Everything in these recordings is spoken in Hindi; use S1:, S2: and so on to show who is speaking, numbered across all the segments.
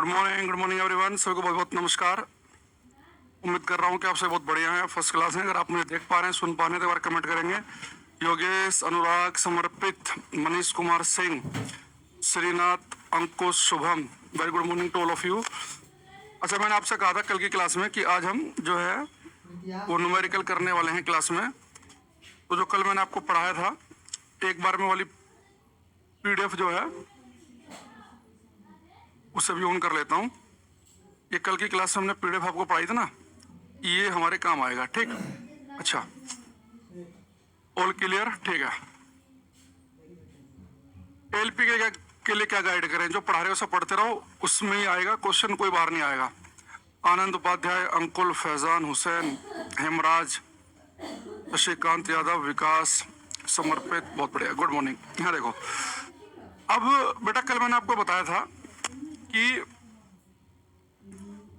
S1: Good morning everyone. सभी को बहुत बहुत नमस्कार। उम्मीद कर रहा हूँ कि आप सब बहुत बढ़िया हैं, फर्स्ट क्लास हैं। अगर आप मुझे देख पा रहे हैं, सुन पा रहे हैं तो एक बार कमेंट करेंगे। Yogesh, Anurag, Samarpit, Manish Kumar Singh, Srinath, Ankush, Shubham, very good morning to all of you. अच्छा, मैंने आपसे कहा था कल की क्लास में कि आज हम जो है वो न्यूमेरिकल करने वाले हैं क्लास में। तो जो कल मैंने आपको पढ़ाया था, एक बार में वाली पीडीएफ जो है उसे भी ऑन कर लेता हूँ। ये कल की क्लास में हमने पीडीएफ आपको पढ़ाई थी ना, ये हमारे काम आएगा, ठीक। अच्छा, ऑल क्लियर, ठीक है। एलपी के लिए क्या गाइड करें? जो पढ़ा रहे हो सब पढ़ते रहो, उसमें ही आएगा क्वेश्चन, कोई बाहर नहीं आएगा। आनंद उपाध्याय, अंकुल, फैजान हुसैन, हेमराज, शशिकांत यादव, विकास, समर्पित, बहुत बढ़िया, गुड मॉर्निंग। यहाँ देखो, अब बेटा कल मैंने आपको बताया था कि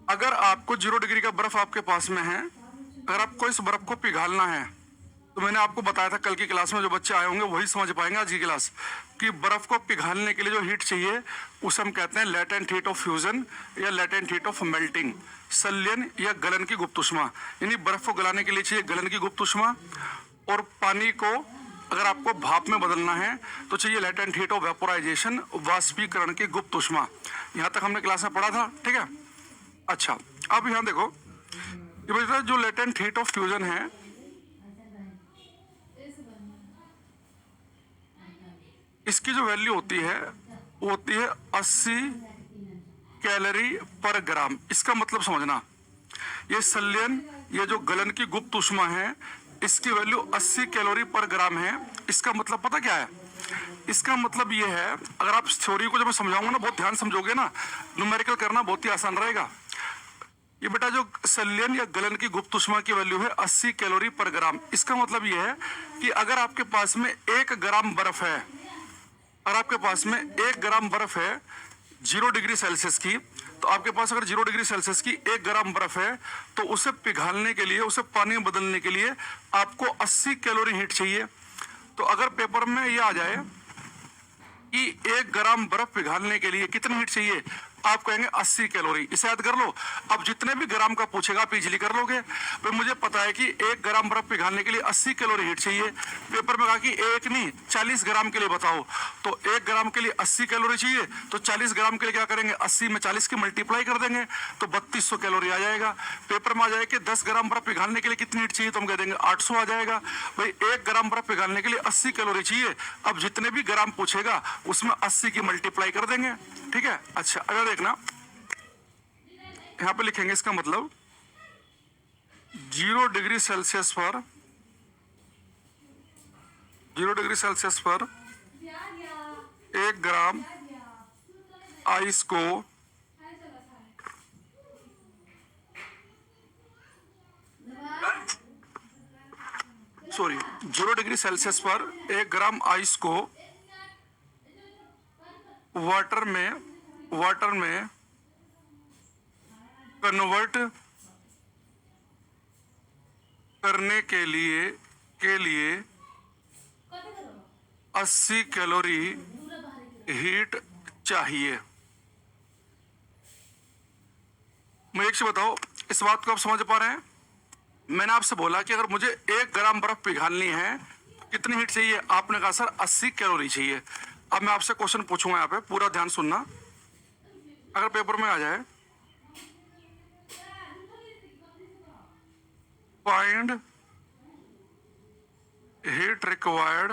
S1: अगर आपको 0 डिग्री का बर्फ आपके पास में है, अगर आपको इस बर्फ को पिघालना है, तो मैंने आपको बताया था कल की क्लास में, जो बच्चे आए होंगे वही समझ पाएंगे आज की क्लास, कि बर्फ को पिघालने के लिए जो हीट चाहिए उसे हम कहते हैं लेटेंट हीट ऑफ फ्यूजन या लेटेंट हीट ऑफ मेल्टिंग, संलयन या गलन की गुप्त ऊष्मा। यानी बर्फ को गलाने के लिए चाहिए गलन की गुप्त ऊष्मा, और पानी को अगर आपको भाप में बदलना है तो चाहिए लेटेंट हीट ऑफ वेपोराइजेशन, वाष्पीकरण की गुप्त ऊष्मा। यहाँ तक हमने क्लास में पढ़ा था, ठीक है। अच्छा, अब यहाँ देखो, ये बेटा जो लेटेंट हीट ऑफ फ्यूजन है, इसकी जो वैल्यू होती है वो होती है 80 कैलोरी पर ग्राम। इसका मतलब समझना, ये संलयन, ये जो गलन की गुप्त ऊष्मा है, इसकी वैल्यू 80 कैलोरी पर ग्राम है। इसका मतलब पता क्या है? इसका मतलब ये है, अगर आप इस थ्योरी को जब मैं समझाऊंगा ना, बहुत ध्यान समझोगे ना, न्यूमेरिकल करना बहुत ही आसान रहेगा। ये बेटा जो संलयन या गलन की गुप्त ऊष्मा की वैल्यू है 80 कैलोरी पर ग्राम। इसका मतलब ये है कि अगर आपके पास में 1 ग्राम बर्फ है, अगर आपके पास में 1 ग्राम बर्फ है 0 डिग्री सेल्सियस की, तो आपके पास अगर 0 डिग्री सेल्सियस की 1 ग्राम बर्फ है, तो उसे पिघालने के लिए, उसे पानी में बदलने के लिए आपको 80 कैलोरी हीट चाहिए। तो अगर पेपर में ये आ जाए कि 1 ग्राम बर्फ पिघालने के लिए कितनी हीट चाहिए, आप कहेंगे 80 कैलोरी। इसे याद कर लो। अब जितने भी ग्राम का पूछेगा आप इजीली कर लोगे। तो मुझे पता है कि 1 ग्राम बर्फ पिघालने के लिए 80 कैलोरी हीट चाहिए। पेपर में कहा कि 1 नहीं 40 ग्राम के लिए बताओ, तो 1 ग्राम के लिए 80 कैलोरी चाहिए, तो 40 ग्राम के लिए क्या करेंगे, 80 में 40 की मल्टीप्लाई कर देंगे तो 3200 कैलोरी आ जाएगा। पेपर में आ जाए कि 10 ग्राम बर्फ पिघालने के लिए कितनी हीट चाहिए, तो हम कह देंगे 800 आ जाएगा। भाई 1 ग्राम बर्फ पिघालने के लिए 80 कैलोरी चाहिए। अब जितने भी ग्राम पूछेगा उसमें 80 की मल्टीप्लाई कर देंगे, ठीक है। अच्छा, अगर देखना, यहां पे लिखेंगे, इसका मतलब 0 डिग्री सेल्सियस पर, 0 डिग्री सेल्सियस पर 1 ग्राम आइस को सॉरी 0 डिग्री सेल्सियस पर 1 ग्राम आइस को वाटर में कन्वर्ट करने के लिए 80 कैलोरी हीट चाहिए। मुझे एक चीज बताओ, इस बात को आप समझ पा रहे हैं? मैंने आपसे बोला कि अगर मुझे 1 ग्राम बर्फ पिघालनी है कितनी हीट चाहिए, आपने कहा सर 80 कैलोरी चाहिए। अब मैं आपसे क्वेश्चन पूछूंगा, यहाँ पे पूरा ध्यान सुनना। अगर पेपर में आ जाए, find heat required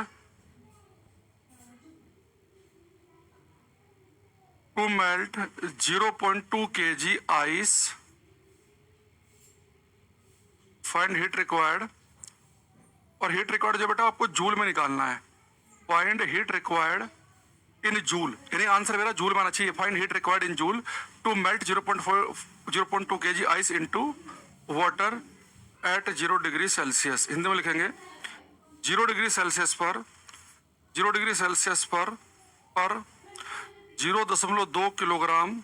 S1: to melt 0.2 kg ice, find heat required, और हीट रिक्वायर्ड जो बेटा आपको जूल में निकालना है। Find heat required in joule, यानी आंसर मेरा जूल में आना चाहिए। Find heat required in joule to melt 0.2 kg ice into water at 0 degree Celsius. Hindi में लिखेंगे 0 डिग्री सेल्सियस पर 0 डिग्री सेल्सियस पर 0.2 किलोग्राम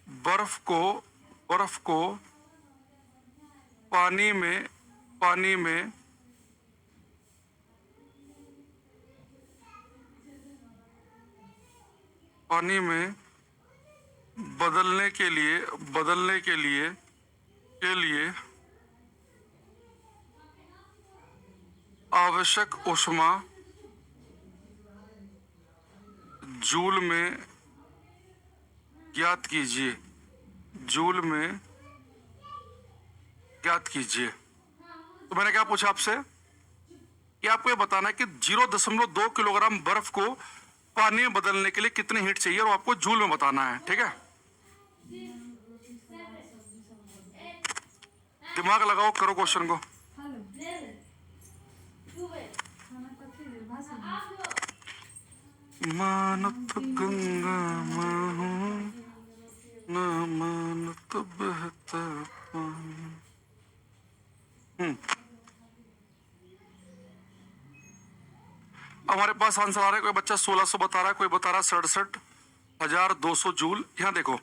S1: बर्फ को पानी में पानी में बदलने के लिए आवश्यक ऊष्मा जूल में ज्ञात कीजिए। जूल में ज्ञात कीजिए। तो मैंने क्या पूछा आपसे कि आपको ये बताना है कि 0.2 किलोग्राम बर्फ को पानी में बदलने के लिए कितनी हीट चाहिए और आपको जूल में बताना है। ठीक है, दिमाग लगाओ, करो क्वेश्चन को। मानत गंगा माहू न मानत बहता पानी। हमारे पास आंसर आ रहा है, कोई बच्चा 1600 बता रहा है, कोई बता रहा है 67,200 जूल। यहाँ देखो,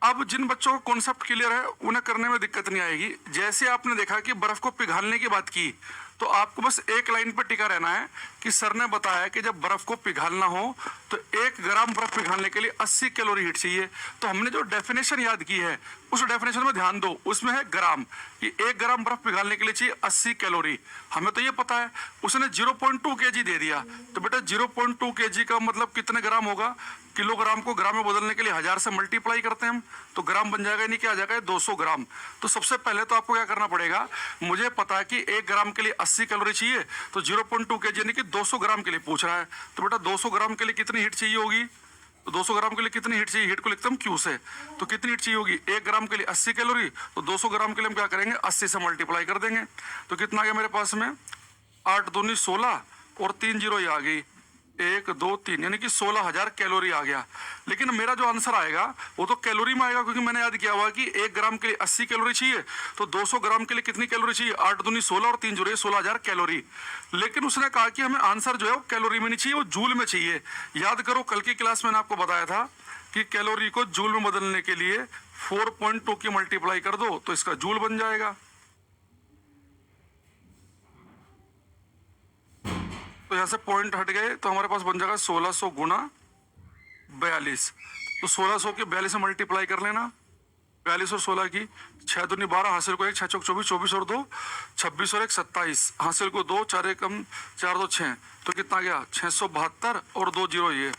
S1: अब जिन बच्चों को कॉन्सेप्ट क्लियर है उन्हें करने में दिक्कत नहीं आएगी। जैसे आपने देखा कि बर्फ को पिघालने की बात की, तो आपको बस एक लाइन पर टिका रहना है कि सर ने बताया कि जब बर्फ को पिघालना हो तो 1 ग्राम बर्फ पिघालने के लिए 80 कैलोरी हीट चाहिए। तो हमने जो डेफिनेशन याद की है उस डेफिनेशन में ध्यान दो, उसमें है ग्राम, कि 1 ग्राम बर्फ पिघालने के लिए चाहिए 80 कैलोरी। हमें तो ये पता है, उसने 0.2 kg दे दिया। तो बेटा 0.2 kg का मतलब कितने ग्राम होगा? किलोग्राम को ग्राम में बदलने के लिए 1000 से मल्टीप्लाई करते हैं हम, तो ग्राम बन जाएगा, नहीं क्या आ जाएगा? 200 ग्राम। तो सबसे पहले तो आपको क्या करना पड़ेगा, मुझे पता है कि 1 ग्राम के लिए 80 कैलोरी चाहिए, तो 0.2 kg यानी कि 200 ग्राम के लिए पूछ रहा है। तो बेटा 200 ग्राम के लिए कितनी हीट चाहिए होगी? तो 200 ग्राम के लिए कितनी हीट चाहिए? हीट को लिखता हूँ क्यू से। तो कितनी हीट चाहिए होगी? 1 ग्राम के लिए 80 कैलोरी, तो 200 ग्राम के लिए हम क्या करेंगे? 80 से मल्टीप्लाई कर देंगे। तो कितना आ गया मेरे पास में? 8 दूनी 16 और 3 जीरो ये आ गई, 1 2 3, यानी कि 16,000 कैलोरी आ गया। लेकिन मेरा जो आंसर आएगा वो तो कैलोरी में आएगा, क्योंकि मैंने याद किया हुआ कि 1 ग्राम के लिए 80 कैलोरी चाहिए, तो 200 ग्राम के लिए कितनी कैलोरी चाहिए? 8 दूनी 16 और 3 जीरो 16,000 कैलोरी। लेकिन उसने कहा कि हमें आंसर जो है वो कैलोरी में नहीं चाहिए, वो जूल में चाहिए। याद करो, कल की क्लास में मैंने आपको बताया था कि कैलोरी को जूल में बदलने के लिए 4.2 की मल्टीप्लाई कर दो तो इसका जूल बन जाएगा। तो यहाँ से पॉइंट हट गए, तो हमारे पास बन जाएगा 1600 गुना 42। तो 1600 के 42 से मल्टीप्लाई कर लेना, 42 और 16 की 6 दूनी 12, हासिल को 1, 6 चौक 24, 24 और 2 26 और 1 27, हासिल को 2, 4 1 कम 4 2 6, तो कितना गया? 672 और 2 जीरो ये,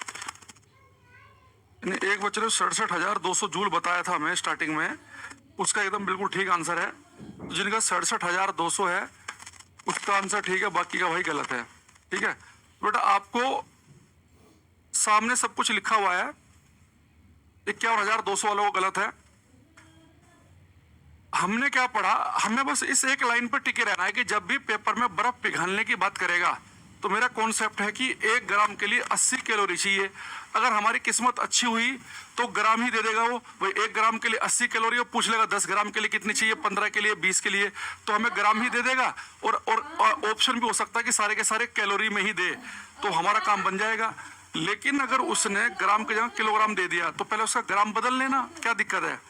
S1: एक बच्चे ने 67,200 जूल बताया था हमें स्टार्टिंग में, उसका एकदम बिल्कुल ठीक आंसर है। जिनका 67,200 है उसका आंसर ठीक है, बाकी का भाई गलत है। ठीक है बेटा, आपको सामने सब कुछ लिखा हुआ है, 51,200 वाला वो गलत है। हमने क्या पढ़ा, हमें बस इस एक लाइन पर टिके रहना है कि जब भी पेपर में बर्फ पिघलने की बात करेगा तो मेरा कॉन्सेप्ट है कि 1 ग्राम के लिए 80 कैलोरी चाहिए। अगर हमारी किस्मत अच्छी हुई तो ग्राम ही दे देगा वो, भाई 1 ग्राम के लिए 80 कैलोरी, और पूछ लेगा 10 ग्राम के लिए कितनी चाहिए, 15 के लिए, 20 के लिए, तो हमें ग्राम ही दे देगा। और ऑप्शन भी हो सकता है कि सारे के सारे कैलोरी में ही दे, तो हमारा काम बन जाएगा। लेकिन अगर उसने ग्राम के जगह किलोग्राम दे दिया तो पहले उसका ग्राम बदल लेना, क्या दिक्कत है?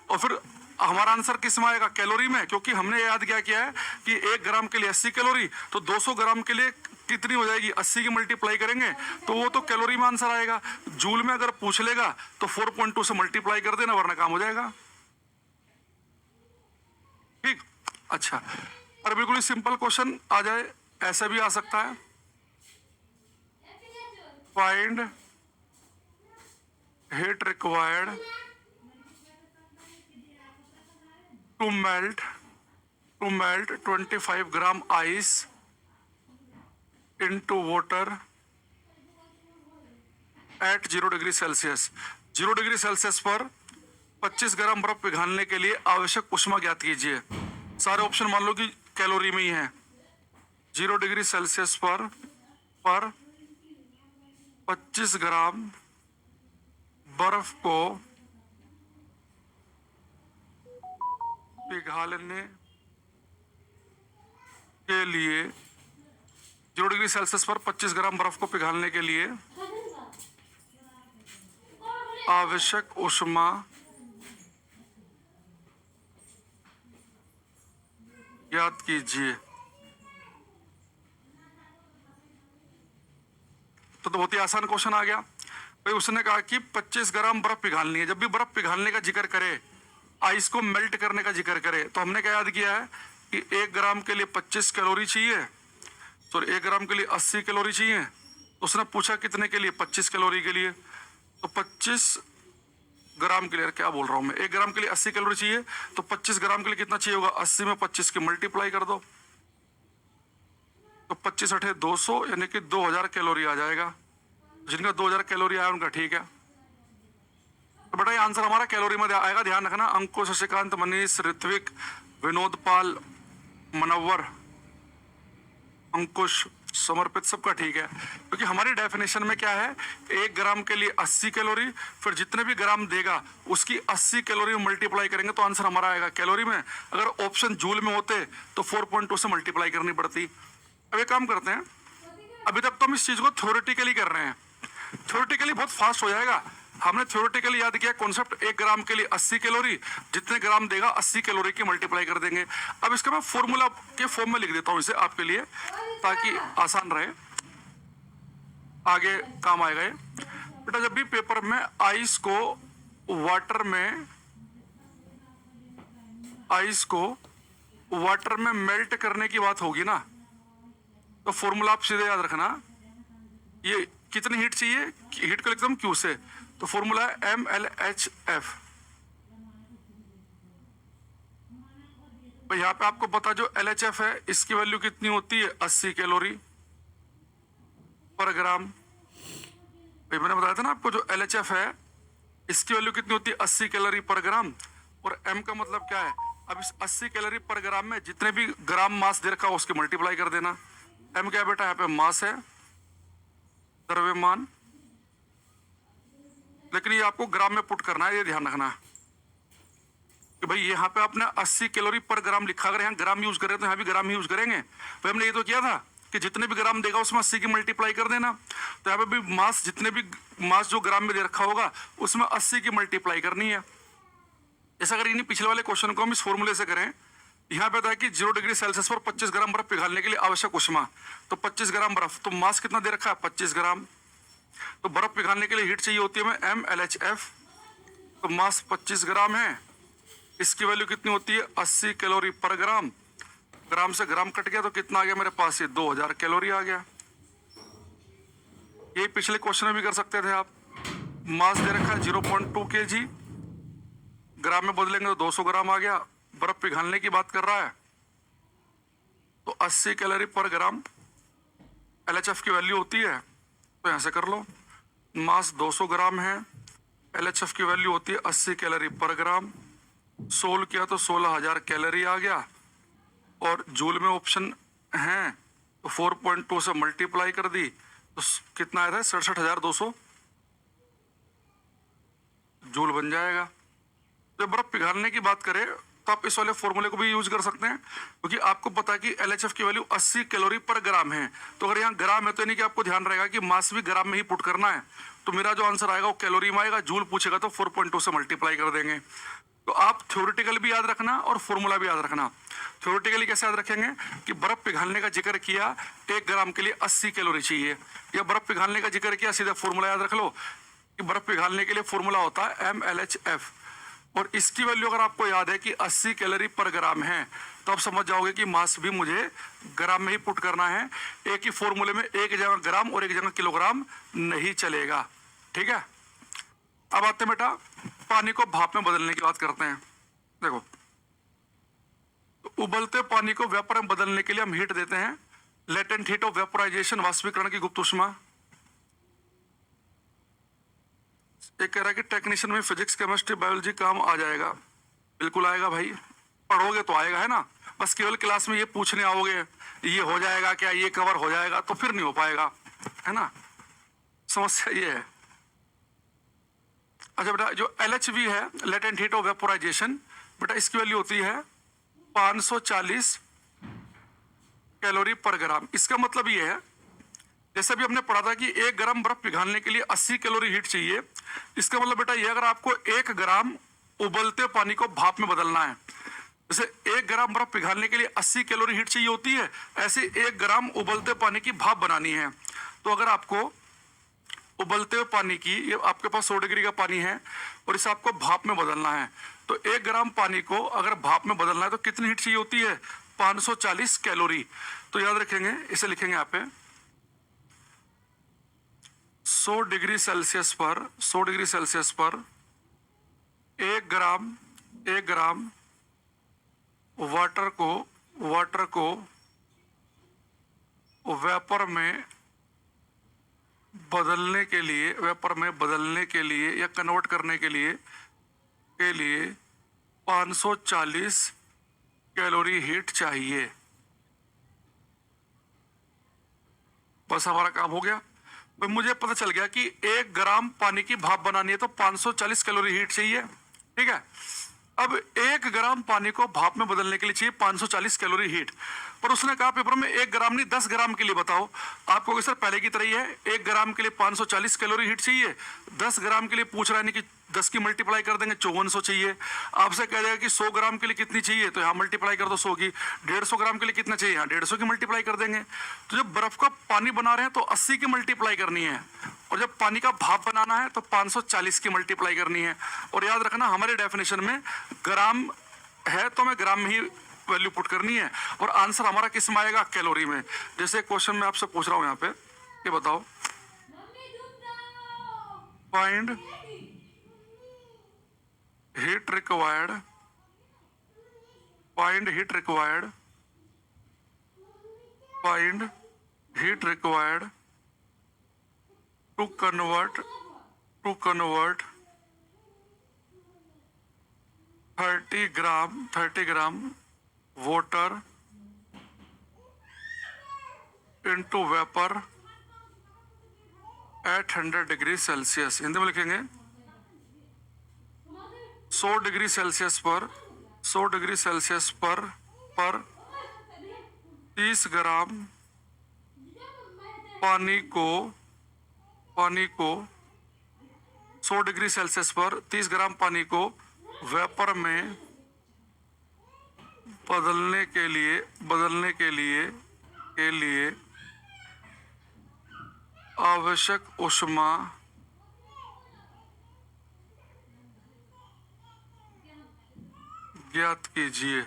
S1: और फिर हमारा आंसर किस में आएगा? कैलोरी में, क्योंकि हमने याद क्या किया है कि 1 ग्राम के लिए 80 कैलोरी, तो 200 ग्राम के लिए कितनी हो जाएगी? 80 की मल्टीप्लाई करेंगे तो वो तो कैलोरी में आंसर आएगा। जूल में अगर पूछ लेगा तो 4.2 से मल्टीप्लाई कर देना, वरना काम हो जाएगा। ठीक, अच्छा, और बिल्कुल ही सिंपल क्वेश्चन आ जाए, ऐसा भी आ सकता है, find heat required to melt 25 gram ice into water at 0 degree Celsius. 0 degree Celsius पर 25 ग्राम बर्फ पिघालने के लिए आवश्यक ऊष्मा ज्ञात कीजिए। सारे ऑप्शन मान लो कि कैलोरी में ही है। 0 डिग्री सेल्सियस पर 25 ग्राम बर्फ को पिघालने के लिए, 0 डिग्री सेल्सियस पर 25 ग्राम बर्फ को पिघालने के लिए आवश्यक ऊष्मा ज्ञात कीजिए। तो बहुत ही आसान क्वेश्चन आ गया। भाई उसने कहा कि 25 ग्राम बर्फ पिघालनी है। जब भी बर्फ पिघालने का जिक्र करे, आइस को मेल्ट करने का जिक्र करे, तो हमने क्या याद किया है कि 1 ग्राम के लिए 25 कैलोरी चाहिए, तो 1 ग्राम के लिए 80 कैलोरी चाहिए। तो उसने पूछा कितने के लिए, 25 कैलोरी के लिए। तो 25 ग्राम के लिए, क्या बोल रहा हूं मैं, 1 ग्राम के लिए 80 कैलोरी चाहिए, तो 25 ग्राम के लिए कितना चाहिए होगा, 80 में 25 की मल्टीप्लाई कर दो, तो 25 अठे 200, यानी कि 2000 कैलोरी आ जाएगा। जिनका 2000 कैलोरी आया उनका ठीक है। तो बेटा ये आंसर हमारा कैलोरी में आएगा, ध्यान रखना। अंकुश, शशिकांत, मनीष, ऋत्विक, विनोद पाल, मनव्वर, अंकुश, समर्पित, सबका ठीक है। क्योंकि हमारी डेफिनेशन में क्या है, 1 ग्राम के लिए 80 कैलोरी, फिर जितने भी ग्राम देगा उसकी 80 कैलोरी में मल्टीप्लाई करेंगे तो आंसर हमारा आएगा कैलोरी में। अगर ऑप्शन जूल में होते तो 4.2 से मल्टीप्लाई करनी पड़ती। अब एक काम करते हैं, अभी तक तो हम इस चीज को थ्योरेटिकली कर रहे हैं, थ्योरेटिकली बहुत फास्ट हो जाएगा। हमने थ्योरेटिकली याद किया कॉन्सेप्ट, 1 ग्राम के लिए 80 कैलोरी, जितने ग्राम देगा 80 कैलोरी की मल्टीप्लाई कर देंगे। अब इसका मैं फॉर्मूला के फॉर्म में लिख देता हूं इसे आपके लिए, ताकि आसान रहे, आगे काम आएगा ये। बेटा जब भी पेपर में आइस को वाटर में मेल्ट करने की बात होगी ना, तो फॉर्मूला आप सीधे याद रखना, ये कितनी हीट चाहिए, हीट को लिखता हूं क्यू से, तो फॉर्मूला है MLHF। तो यहां पे आपको पता जो LHF है इसकी वैल्यू कितनी होती है, 80 कैलोरी पर ग्राम। भाई मैंने बताया था ना आपको, जो LHF है इसकी वैल्यू कितनी होती है, 80 कैलोरी पर ग्राम। और M का मतलब क्या है, अब इस 80 कैलोरी पर ग्राम में जितने भी ग्राम मास दे रखा हो उसकी मल्टीप्लाई कर देना। M क्या है बेटा, यहाँ पे मास है, द्रव्यमान, लेकिन ये आपको ग्राम में पुट करना है, ये ध्यान रखना कि भाई यहाँ पे आपने 80 कैलोरी पर ग्राम लिखा, अगर यहाँ ग्राम यूज करें तो यहाँ भी ग्राम यूज करेंगे। भाई हमने ये तो किया था कि जितने भी ग्राम देगा उसमें 80 की मल्टीप्लाई कर देना, तो यहाँ पे भी मास, जितने भी मास जो ग्राम में दे रखा होगा उसमें 80 की मल्टीप्लाई करनी है। जैसा अगर इन्हीं पिछले वाले क्वेश्चन को हम इस फॉर्मूले से करें, यहाँ पे था कि 0 डिग्री सेल्सियस पर 25 ग्राम बर्फ पिघालने के लिए आवश्यक ऊष्मा, तो 25 ग्राम बर्फ, तो मास कितना दे रखा है, 25 ग्राम। तो बर्फ पिघालने के लिए हीट चाहिए होती है हमें MLHF, तो मास 25 ग्राम है, इसकी वैल्यू कितनी होती है, 80 कैलोरी पर ग्राम। ग्राम से ग्राम कट गया तो कितना आ गया मेरे पास, ये 2000 कैलोरी आ गया। यही पिछले क्वेश्चन में भी कर सकते थे आप। मास दे रखा है 0.2 kg, ग्राम में बदलेंगे तो 200 ग्राम आ गया। बर्फ पिघालने की बात कर रहा है तो 80 कैलोरी पर ग्राम LHF की वैल्यू होती है, तो यहां से कर लो, मास 200 ग्राम है, LHF की वैल्यू होती है 80 कैलोरी पर ग्राम। सोल किया तो 16,000 कैलोरी आ गया, और जूल में ऑप्शन है तो 4.2 से मल्टीप्लाई कर दी तो कितना आया था, 67,200 जूल बन जाएगा। जब बर्फ पिघालने की बात करें तो आप इस वाले फॉर्मूले को भी यूज कर सकते हैं, क्योंकि आपको पता है कि LHF की वैल्यू 80 कैलोरी पर ग्राम है। तो अगर यहाँ ग्राम है तो यानी कि आपको ध्यान रहेगा कि मास भी ग्राम में ही पुट करना है, तो मेरा जो आंसर आएगा वो कैलोरी में आएगा। जूल पूछेगा तो 4.2 से मल्टीप्लाई कर देंगे। तो आप थ्योरेटिकल भी याद रखना और फॉर्मूला भी याद रखना। थ्योरेटिकली कैसे याद रखेंगे कि बर्फ पिघालने का जिक्र किया, 1 ग्राम के लिए 80 कैलोरी चाहिए, या बर्फ पिघालने का जिक्र किया, सीधा फॉर्मूला याद रख लो कि बर्फ पिघालने के लिए फॉर्मूला होता है MLHF, और इसकी वैल्यू अगर आपको याद है कि 80 कैलोरी पर ग्राम है, तो आप समझ जाओगे कि मास भी मुझे ग्राम में ही पुट करना है। एक ही फॉर्मूले में एक जगह ग्राम और एक जगह किलोग्राम नहीं चलेगा, ठीक है। अब आते हैं बेटा पानी को भाप में बदलने की बात करते हैं। देखो, तो उबलते पानी को वेपर में बदलने के लिए हम हीट देते हैं, लेटेंट हीट ऑफ वेपोराइजेशन, वाष्पीकरण की गुप्त ऊष्मा। एक कह रहा है कि टेक्नीशियन में फिजिक्स, केमिस्ट्री, बायोलॉजी काम आ जाएगा। बिल्कुल आएगा भाई, पढ़ोगे तो आएगा, है ना। बस केवल क्लास में ये पूछने आओगे ये हो जाएगा क्या, ये कवर हो जाएगा, तो फिर नहीं हो पाएगा, है ना। समस्या ये है। अच्छा बेटा, जो LHV है, लेटेंट हीट ऑफ वेपोराइजेशन, बेटा इसकी वैल्यू होती है 540 कैलोरी पर ग्राम। इसका मतलब ये है, जैसे भी हमने पढ़ा था कि 1 ग्राम बर्फ पिघालने के लिए 80 कैलोरी हीट चाहिए। इसका मतलब बेटा ये, अगर आपको 1 ग्राम उबलते पानी को भाप में बदलना है, जैसे 1 ग्राम बर्फ पिघालने के लिए 80 कैलोरी हीट चाहिए होती है, ऐसे 1 ग्राम उबलते पानी की भाप बनानी है। तो अगर आपको उबलते हुए पानी की, ये आपके पास 100 डिग्री का पानी है और इसे आपको भाप में बदलना है, तो 1 ग्राम पानी को अगर भाप में बदलना है तो कितनी हीट चाहिए होती है? 540 कैलोरी। तो याद रखेंगे, इसे लिखेंगे यहाँ पे 100 डिग्री सेल्सियस पर 100 डिग्री सेल्सियस पर 1 ग्राम वाटर को वेपर में बदलने के लिए या कन्वर्ट करने के लिए 540 कैलोरी हीट चाहिए। बस हमारा काम हो गया। तो मुझे पता चल गया कि 1 ग्राम पानी की भाप बनानी है तो 540 कैलोरी हीट चाहिए। ठीक है, अब 1 ग्राम पानी को भाप में बदलने के लिए चाहिए 540 कैलोरी हीट। पर उसने कहा पेपर में 1 ग्राम नहीं 10 ग्राम के लिए बताओ। आपको सर पहले की तरह ही है, 1 ग्राम के लिए 540 कैलोरी हीट चाहिए। 10 ग्राम के लिए पूछ रहा है, नहीं कि 10 की मल्टीप्लाई कर देंगे 5400 चाहिए। आपसे कह देगा कि 100 ग्राम के लिए कितनी चाहिए, तो यहाँ मल्टीप्लाई कर दो 100 की। 150 ग्राम के लिए कितना चाहिए, यहाँ 150 की मल्टीप्लाई कर देंगे। तो जब बर्फ का पानी बना रहे हैं तो 80 की मल्टीप्लाई करनी है, और जब पानी का भाप बनाना है तो 540 की मल्टीप्लाई करनी है। और याद रखना हमारे डेफिनेशन में ग्राम है तो मैं ग्राम में ही वैल्यू पुट करनी है, और आंसर हमारा किस में आएगा? कैलोरी में। जैसे क्वेश्चन में आपसे पूछ रहा हूं यहाँ पे, ये बताओ, find heat required to convert 30 gram water into vapour at 100 degree Celsius. Hindi में लिखेंगे 100 डिग्री सेल्सियस पर 30 ग्राम पानी को 100 डिग्री सेल्सियस पर 30 ग्राम पानी को वेपर में बदलने के लिए आवश्यक ऊष्मा ज्ञात कीजिए।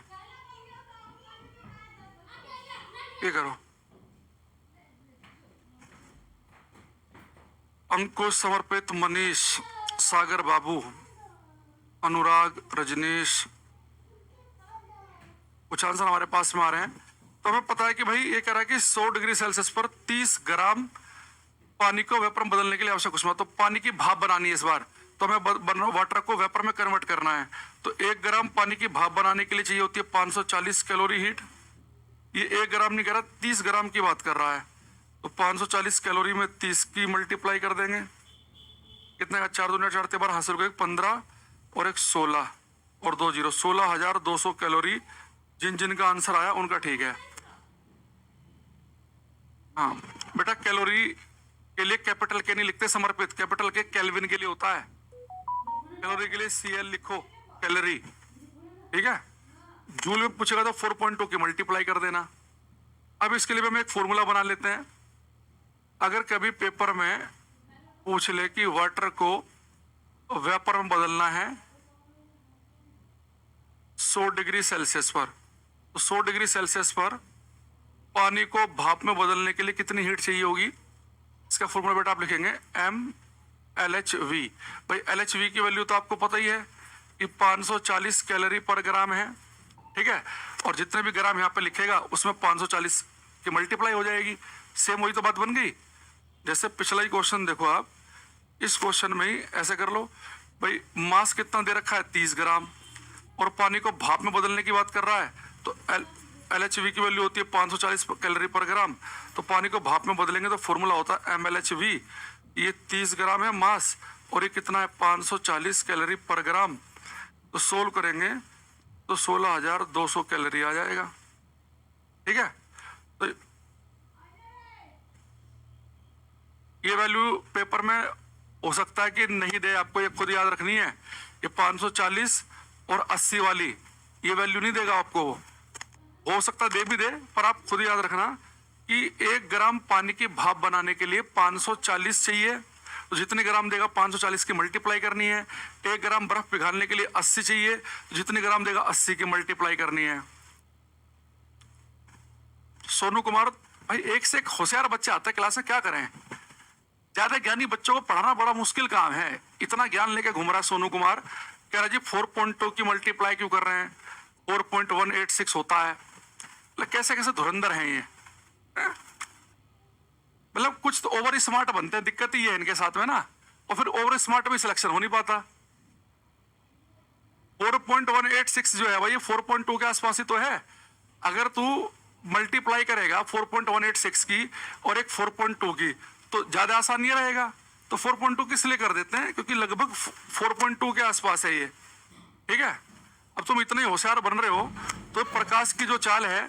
S1: ये करो। अंक को समर्पित मनीष, सागर बाबू, अनुराग, रजनीश, कुछ आंसर हमारे पास में आ रहे हैं। तो हमें पता है कि भाई ये कह रहा है कि 100 डिग्री सेल्सियस पर 30 ग्राम पानी को वेपर में बदलने के लिए आवश्यक ऊष्मा, तो पानी की भाप बनानी है इस बार, तो हमें वाटर को वेपर में कन्वर्ट करना है। तो 1 ग्राम पानी की भाप बनाने के लिए चाहिए होती है 540 कैलोरी हीट। ये 1 ग्राम नहीं कह रहा, 30 ग्राम की बात कर रहा है। तो 540 कैलोरी में 30 की मल्टीप्लाई कर देंगे, कितने का? 4 दूनी 4 बार हासिल हो, 15 और 1 16 और 2 0, 16,200 कैलोरी। जिनका आंसर आया उनका ठीक है। हाँ बेटा, कैलोरी के लिए कैपिटल के नहीं लिखते समर्पित, कैपिटल के केल्विन के लिए होता है। कैलोरी के लिए CL लिखो, कैलोरी। ठीक है, जूल में पूछेगा तो 4.2 की मल्टीप्लाई कर देना। अब इसके लिए हम एक फॉर्मूला बना लेते हैं। अगर कभी पेपर में पूछ ले कि वाटर को वेपर में बदलना है 100 डिग्री सेल्सियस पर, तो 100 डिग्री सेल्सियस पर पानी को भाप में बदलने के लिए कितनी हीट चाहिए होगी? इसका फॉर्मूला बेटा आप लिखेंगे MLHV। भाई LHV की वैल्यू तो आपको पता ही है कि 540 कैलोरी पर ग्राम है। ठीक है, और जितने भी ग्राम यहाँ पे लिखेगा उसमें 540 की मल्टीप्लाई हो जाएगी। सेम वही तो बात बन गई। जैसे पिछला ही क्वेश्चन देखो आप, इस क्वेश्चन में ही ऐसे कर लो, भाई मास कितना दे रखा है 30 ग्राम, और पानी को भाप में बदलने की बात कर रहा है, तो LHV की वैल्यू होती है 540 कैलोरी पर ग्राम। तो पानी को भाप में बदलेंगे तो फॉर्मूला होता है MLHV। ये 30 ग्राम है मास, और ये कितना है 540 कैलोरी पर ग्राम। तो सोल्व करेंगे तो 16,200 कैलोरी आ जाएगा। ठीक है, तो ये वैल्यू पेपर में हो सकता है कि नहीं दे, आपको ये खुद याद रखनी है। ये 540 और 80 वाली ये वैल्यू नहीं देगा आपको, हो सकता दे भी दे, पर आप खुद याद रखना कि 1 ग्राम पानी की भाप बनाने के लिए 540 चाहिए, तो जितने ग्राम देगा 540 की मल्टीप्लाई करनी है। 1 ग्राम बर्फ पिघालने के लिए 80 चाहिए, तो जितने ग्राम देगा 80 की मल्टीप्लाई करनी है। सोनू कुमार भाई एक से एक होशियार बच्चा आता है क्लास में, क्या करें? ज्यादा ज्ञानी बच्चों को पढ़ाना बड़ा मुश्किल काम है। इतना ज्ञान लेके घूम रहा है सोनू कुमार, कह रहा जी 4.2 की मल्टीप्लाई क्यों कर रहे हैं, 4.186 होता है। कैसे कैसे धुरंधर हैं ये, मतलब कुछ तो ओवर स्मार्ट बनते हैं, दिक्कत ही है इनके साथ में ना। और फिर ओवर स्मार्ट भी सिलेक्शन हो नहीं पाता। 4.186 जो है भाई 4.2 के आसपास ही तो है। अगर तू मल्टीप्लाई करेगा 4.186 की और एक 4.2 की तो ज्यादा आसान नहीं रहेगा। तो 4.2 किस लिए कर देते हैं, क्योंकि लगभग 4.2 के आसपास है ये, ठीक है। अब तुम इतने होशियार बन रहे हो तो प्रकाश की जो चाल है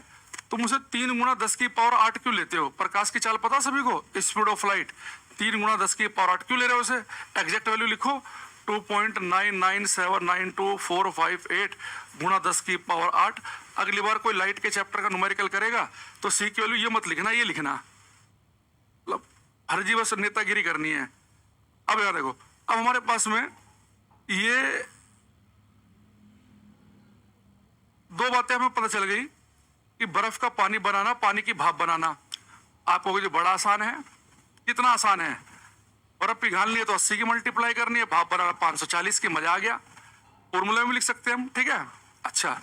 S1: तुम उसे 3 गुना 10 की पावर 8 क्यों लेते हो? प्रकाश की चाल पता सभी को, स्पीड ऑफ लाइट 3 गुना 10 की पावर 8 क्यों ले रहे हो? उसे एग्जैक्ट वैल्यू लिखो, 2.99749248 गुना 10 की पावर 8। अगली बार कोई लाइट के चैप्टर का न्यूमेरिकल करेगा तो सी की वैल्यू ये मत लिखना, ये लिखना, मतलब हर जीवन से नेतागिरी करनी है। अब याद देखो, अब हमारे पास में ये 2 बातें हमें पता चल गई कि बर्फ का पानी बनाना, पानी की भाप बनाना। आप कहोगे जो बड़ा आसान है, कितना आसान है? बर्फ पिघालनी है तो 80 की मल्टीप्लाई करनी है, भाप बनाना 540 की, मजा आ गया। फॉर्मूला में लिख सकते हैं हम, ठीक है। अच्छा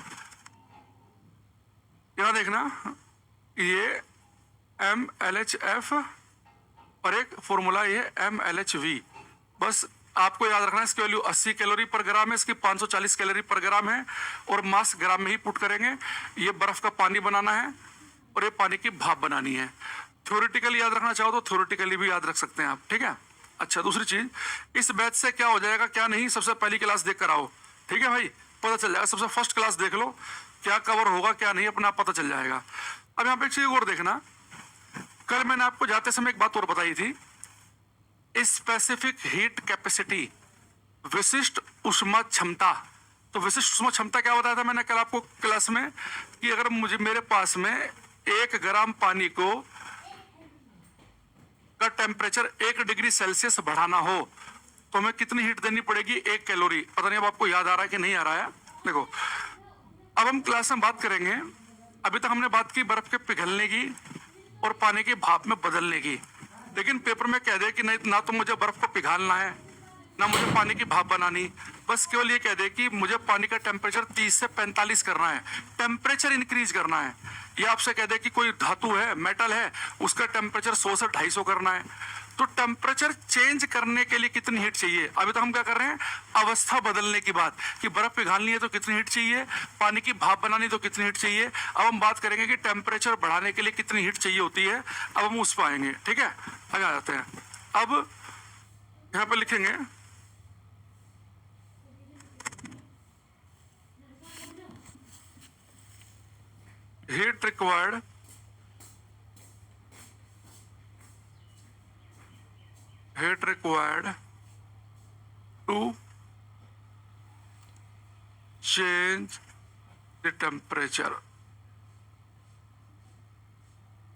S1: यहां देखना, ये MLHF और एक फॉर्मूला ये MLHV। बस आपको याद रखना है इसकी वैल्यू 80 कैलोरी पर ग्राम है, इसकी 540 कैलोरी पर ग्राम है और मास ग्राम में ही पुट करेंगे। ये बर्फ का पानी बनाना है और ये पानी की भाप बनानी है। थ्योरेटिकली याद रखना चाहो तो थ्योरेटिकली भी याद रख सकते हैं आप, ठीक है। अच्छा दूसरी चीज, इस बैच से क्या हो जाएगा क्या नहीं, सबसे पहली क्लास देख कर आओ, ठीक है भाई, पता चल जाएगा। सबसे फर्स्ट क्लास देख लो, क्या कवर होगा क्या नहीं अपना पता चल जाएगा। अब यहाँ पे एक चीज और देखना, कल मैंने आपको जाते समय एक बात और बताई थी, स्पेसिफिक हीट कैपेसिटी, विशिष्ट ऊष्मा क्षमता। तो विशिष्ट ऊष्मा क्षमता क्या बताया था मैंने कल आपको क्लास में, कि अगर मुझे मेरे पास में 1 ग्राम पानी को का टेम्परेचर 1 डिग्री सेल्सियस बढ़ाना हो तो हमें कितनी हीट देनी पड़ेगी, 1 कैलोरी। पता नहीं अब आपको याद आ रहा है कि नहीं आ रहा है। देखो अब हम क्लास में बात करेंगे, अभी तक हमने बात की बर्फ के पिघलने की और पानी की भाप में बदलने की, लेकिन पेपर में कह दे कि नहीं, ना तो मुझे बर्फ को पिघालना है ना मुझे पानी की भाप बनानी, बस केवल ये कह दे कि मुझे पानी का टेम्परेचर 30 से 45 करना है, टेम्परेचर इंक्रीज करना है। ये आपसे कह दे कि कोई धातु है, मेटल है, उसका टेम्परेचर 100 से 250 करना है, तो टेम्परेचर चेंज करने के लिए कितनी हीट चाहिए। अभी तक हम क्या कर रहे हैं, अवस्था बदलने की बात, कि बर्फ पिघालनी है तो कितनी हीट चाहिए, पानी की भाप बनानी तो कितनी हीट चाहिए। अब हम बात करेंगे कि टेम्परेचर बढ़ाने के लिए कितनी हीट चाहिए होती है, अब हम उस पर आएंगे, ठीक है। आगे आ जाते हैं। अब यहाँ पे लिखेंगे heat required to change the temperature,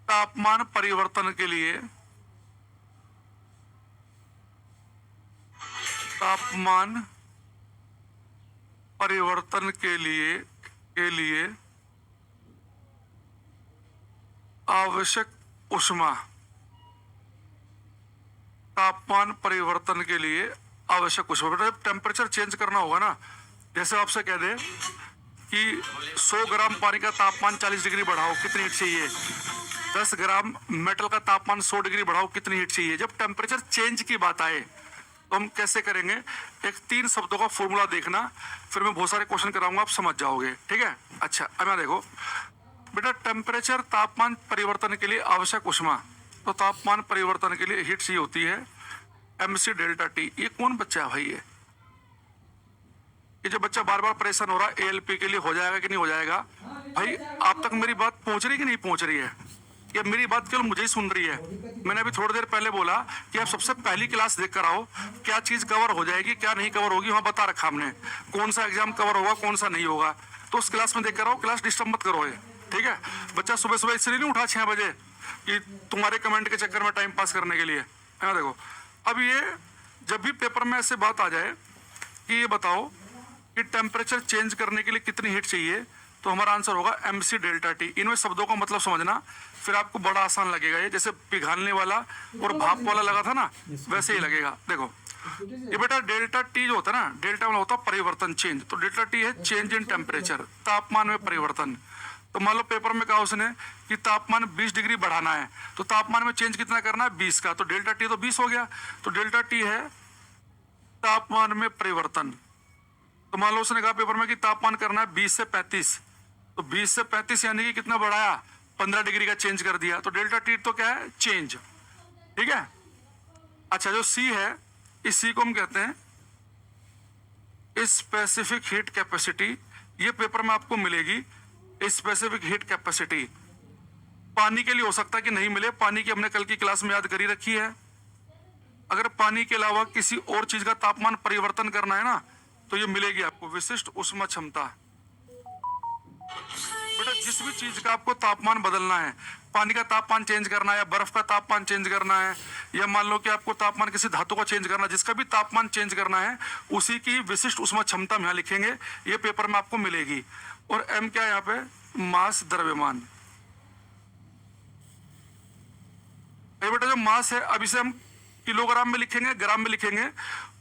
S1: तापमान परिवर्तन के लिए, तापमान परिवर्तन के लिए आवश्यक ऊष्मा, तापमान परिवर्तन के लिए आवश्यक ऊष्मा। बेटा जब टेम्परेचर चेंज करना होगा ना, जैसे आपसे कह दे कि 100 ग्राम पानी का तापमान 40 डिग्री बढ़ाओ, कितनी हीट चाहिए, 10 ग्राम मेटल का तापमान 100 डिग्री बढ़ाओ, कितनी हीट चाहिए। जब टेम्परेचर चेंज की बात आए तो हम कैसे करेंगे, एक 3 शब्दों का फॉर्मूला देखना, फिर मैं बहुत सारे क्वेश्चन कराऊंगा, आप समझ जाओगे, ठीक है। अच्छा अब यहाँ देखो बेटा, टेम्परेचर तापमान परिवर्तन के लिए आवश्यक ऊष्मा, तो तापमान परिवर्तन के लिए हीट चाहिए होती है mc डेल्टा टी। ये कौन बच्चा है भाई, ये जो बच्चा बार बार परेशान हो रहा है ALP के लिए हो जाएगा कि नहीं हो जाएगा। भाई आप तक मेरी बात पहुंच रही है कि नहीं पहुंच रही है, या मेरी बात केवल मुझे ही सुन रही है। मैंने अभी थोड़ी देर पहले बोला कि आप सबसे पहली क्लास देख कर आओ, क्या चीज कवर हो जाएगी क्या नहीं कवर होगी वहां बता रखा हमने, कौन सा एग्जाम कवर होगा कौन सा नहीं होगा, तो उस क्लास में देख कर आओ, क्लास डिस्टर्ब मत करो ये, ठीक है। बच्चा सुबह सुबह इसलिए नहीं उठा 6 बजे कि तुम्हारे कमेंट के चक्कर में टाइम पास करने के लिए। हाँ देखो अब ये जब भी पेपर में ऐसे बात आ जाए कि ये बताओ कि टेम्परेचर चेंज करने के लिए कितनी हीट चाहिए, तो हमारा आंसर होगा mc डेल्टा टी। इनमें शब्दों का मतलब समझना, फिर आपको बड़ा आसान लगेगा। ये जैसे पिघालने वाला और भाप वाला लगा था ना, वैसे ही लगेगा। देखो ये बेटा डेल्टा टी जो होता है ना, डेल्टा वाला होता है परिवर्तन, चेंज। तो डेल्टा टी है चेंज इन टेम्परेचर, तापमान में परिवर्तन। तो मान लो पेपर में कहा उसने कि तापमान 20 डिग्री बढ़ाना है, तो तापमान में चेंज कितना करना है, 20 का। तो डेल्टा टी तो 20 हो गया। तो डेल्टा टी है तापमान में परिवर्तन। तो मान लो उसने कहा पेपर में कि तापमान करना है 20 से 35, तो 20 से 35 यानी कि कितना बढ़ाया, 15 डिग्री का चेंज कर दिया। तो डेल्टा टी तो क्या है, चेंज। ठीक है। अच्छा, जो सी है, इस सी को हम कहते हैं स्पेसिफिक हीट कैपेसिटी। ये पेपर में आपको मिलेगी स्पेसिफिक हीट कैपेसिटी। पानी के लिए हो सकता है कि नहीं मिले, पानी की हमने कल की क्लास में याद करी रखी है। अगर पानी के अलावा किसी और चीज का तापमान परिवर्तन करना है ना, तो ये मिलेगी आपको विशिष्ट ऊष्मा क्षमता। बेटा जिस भी चीज का आपको तापमान बदलना है, पानी का तापमान चेंज करना है या बर्फ का तापमान चेंज करना है, या मान लो कि आपको तापमान किसी धातु का चेंज करना है, जिसका भी तापमान चेंज करना है उसी की विशिष्ट ऊष्मा क्षमता हम यहाँ लिखेंगे। ये पेपर में आपको मिलेगी। और एम क्या है यहाँ पे, मास द्रव्यमान। ये बेटा जो मास है, अब इसे हम किलोग्राम में लिखेंगे, ग्राम में लिखेंगे।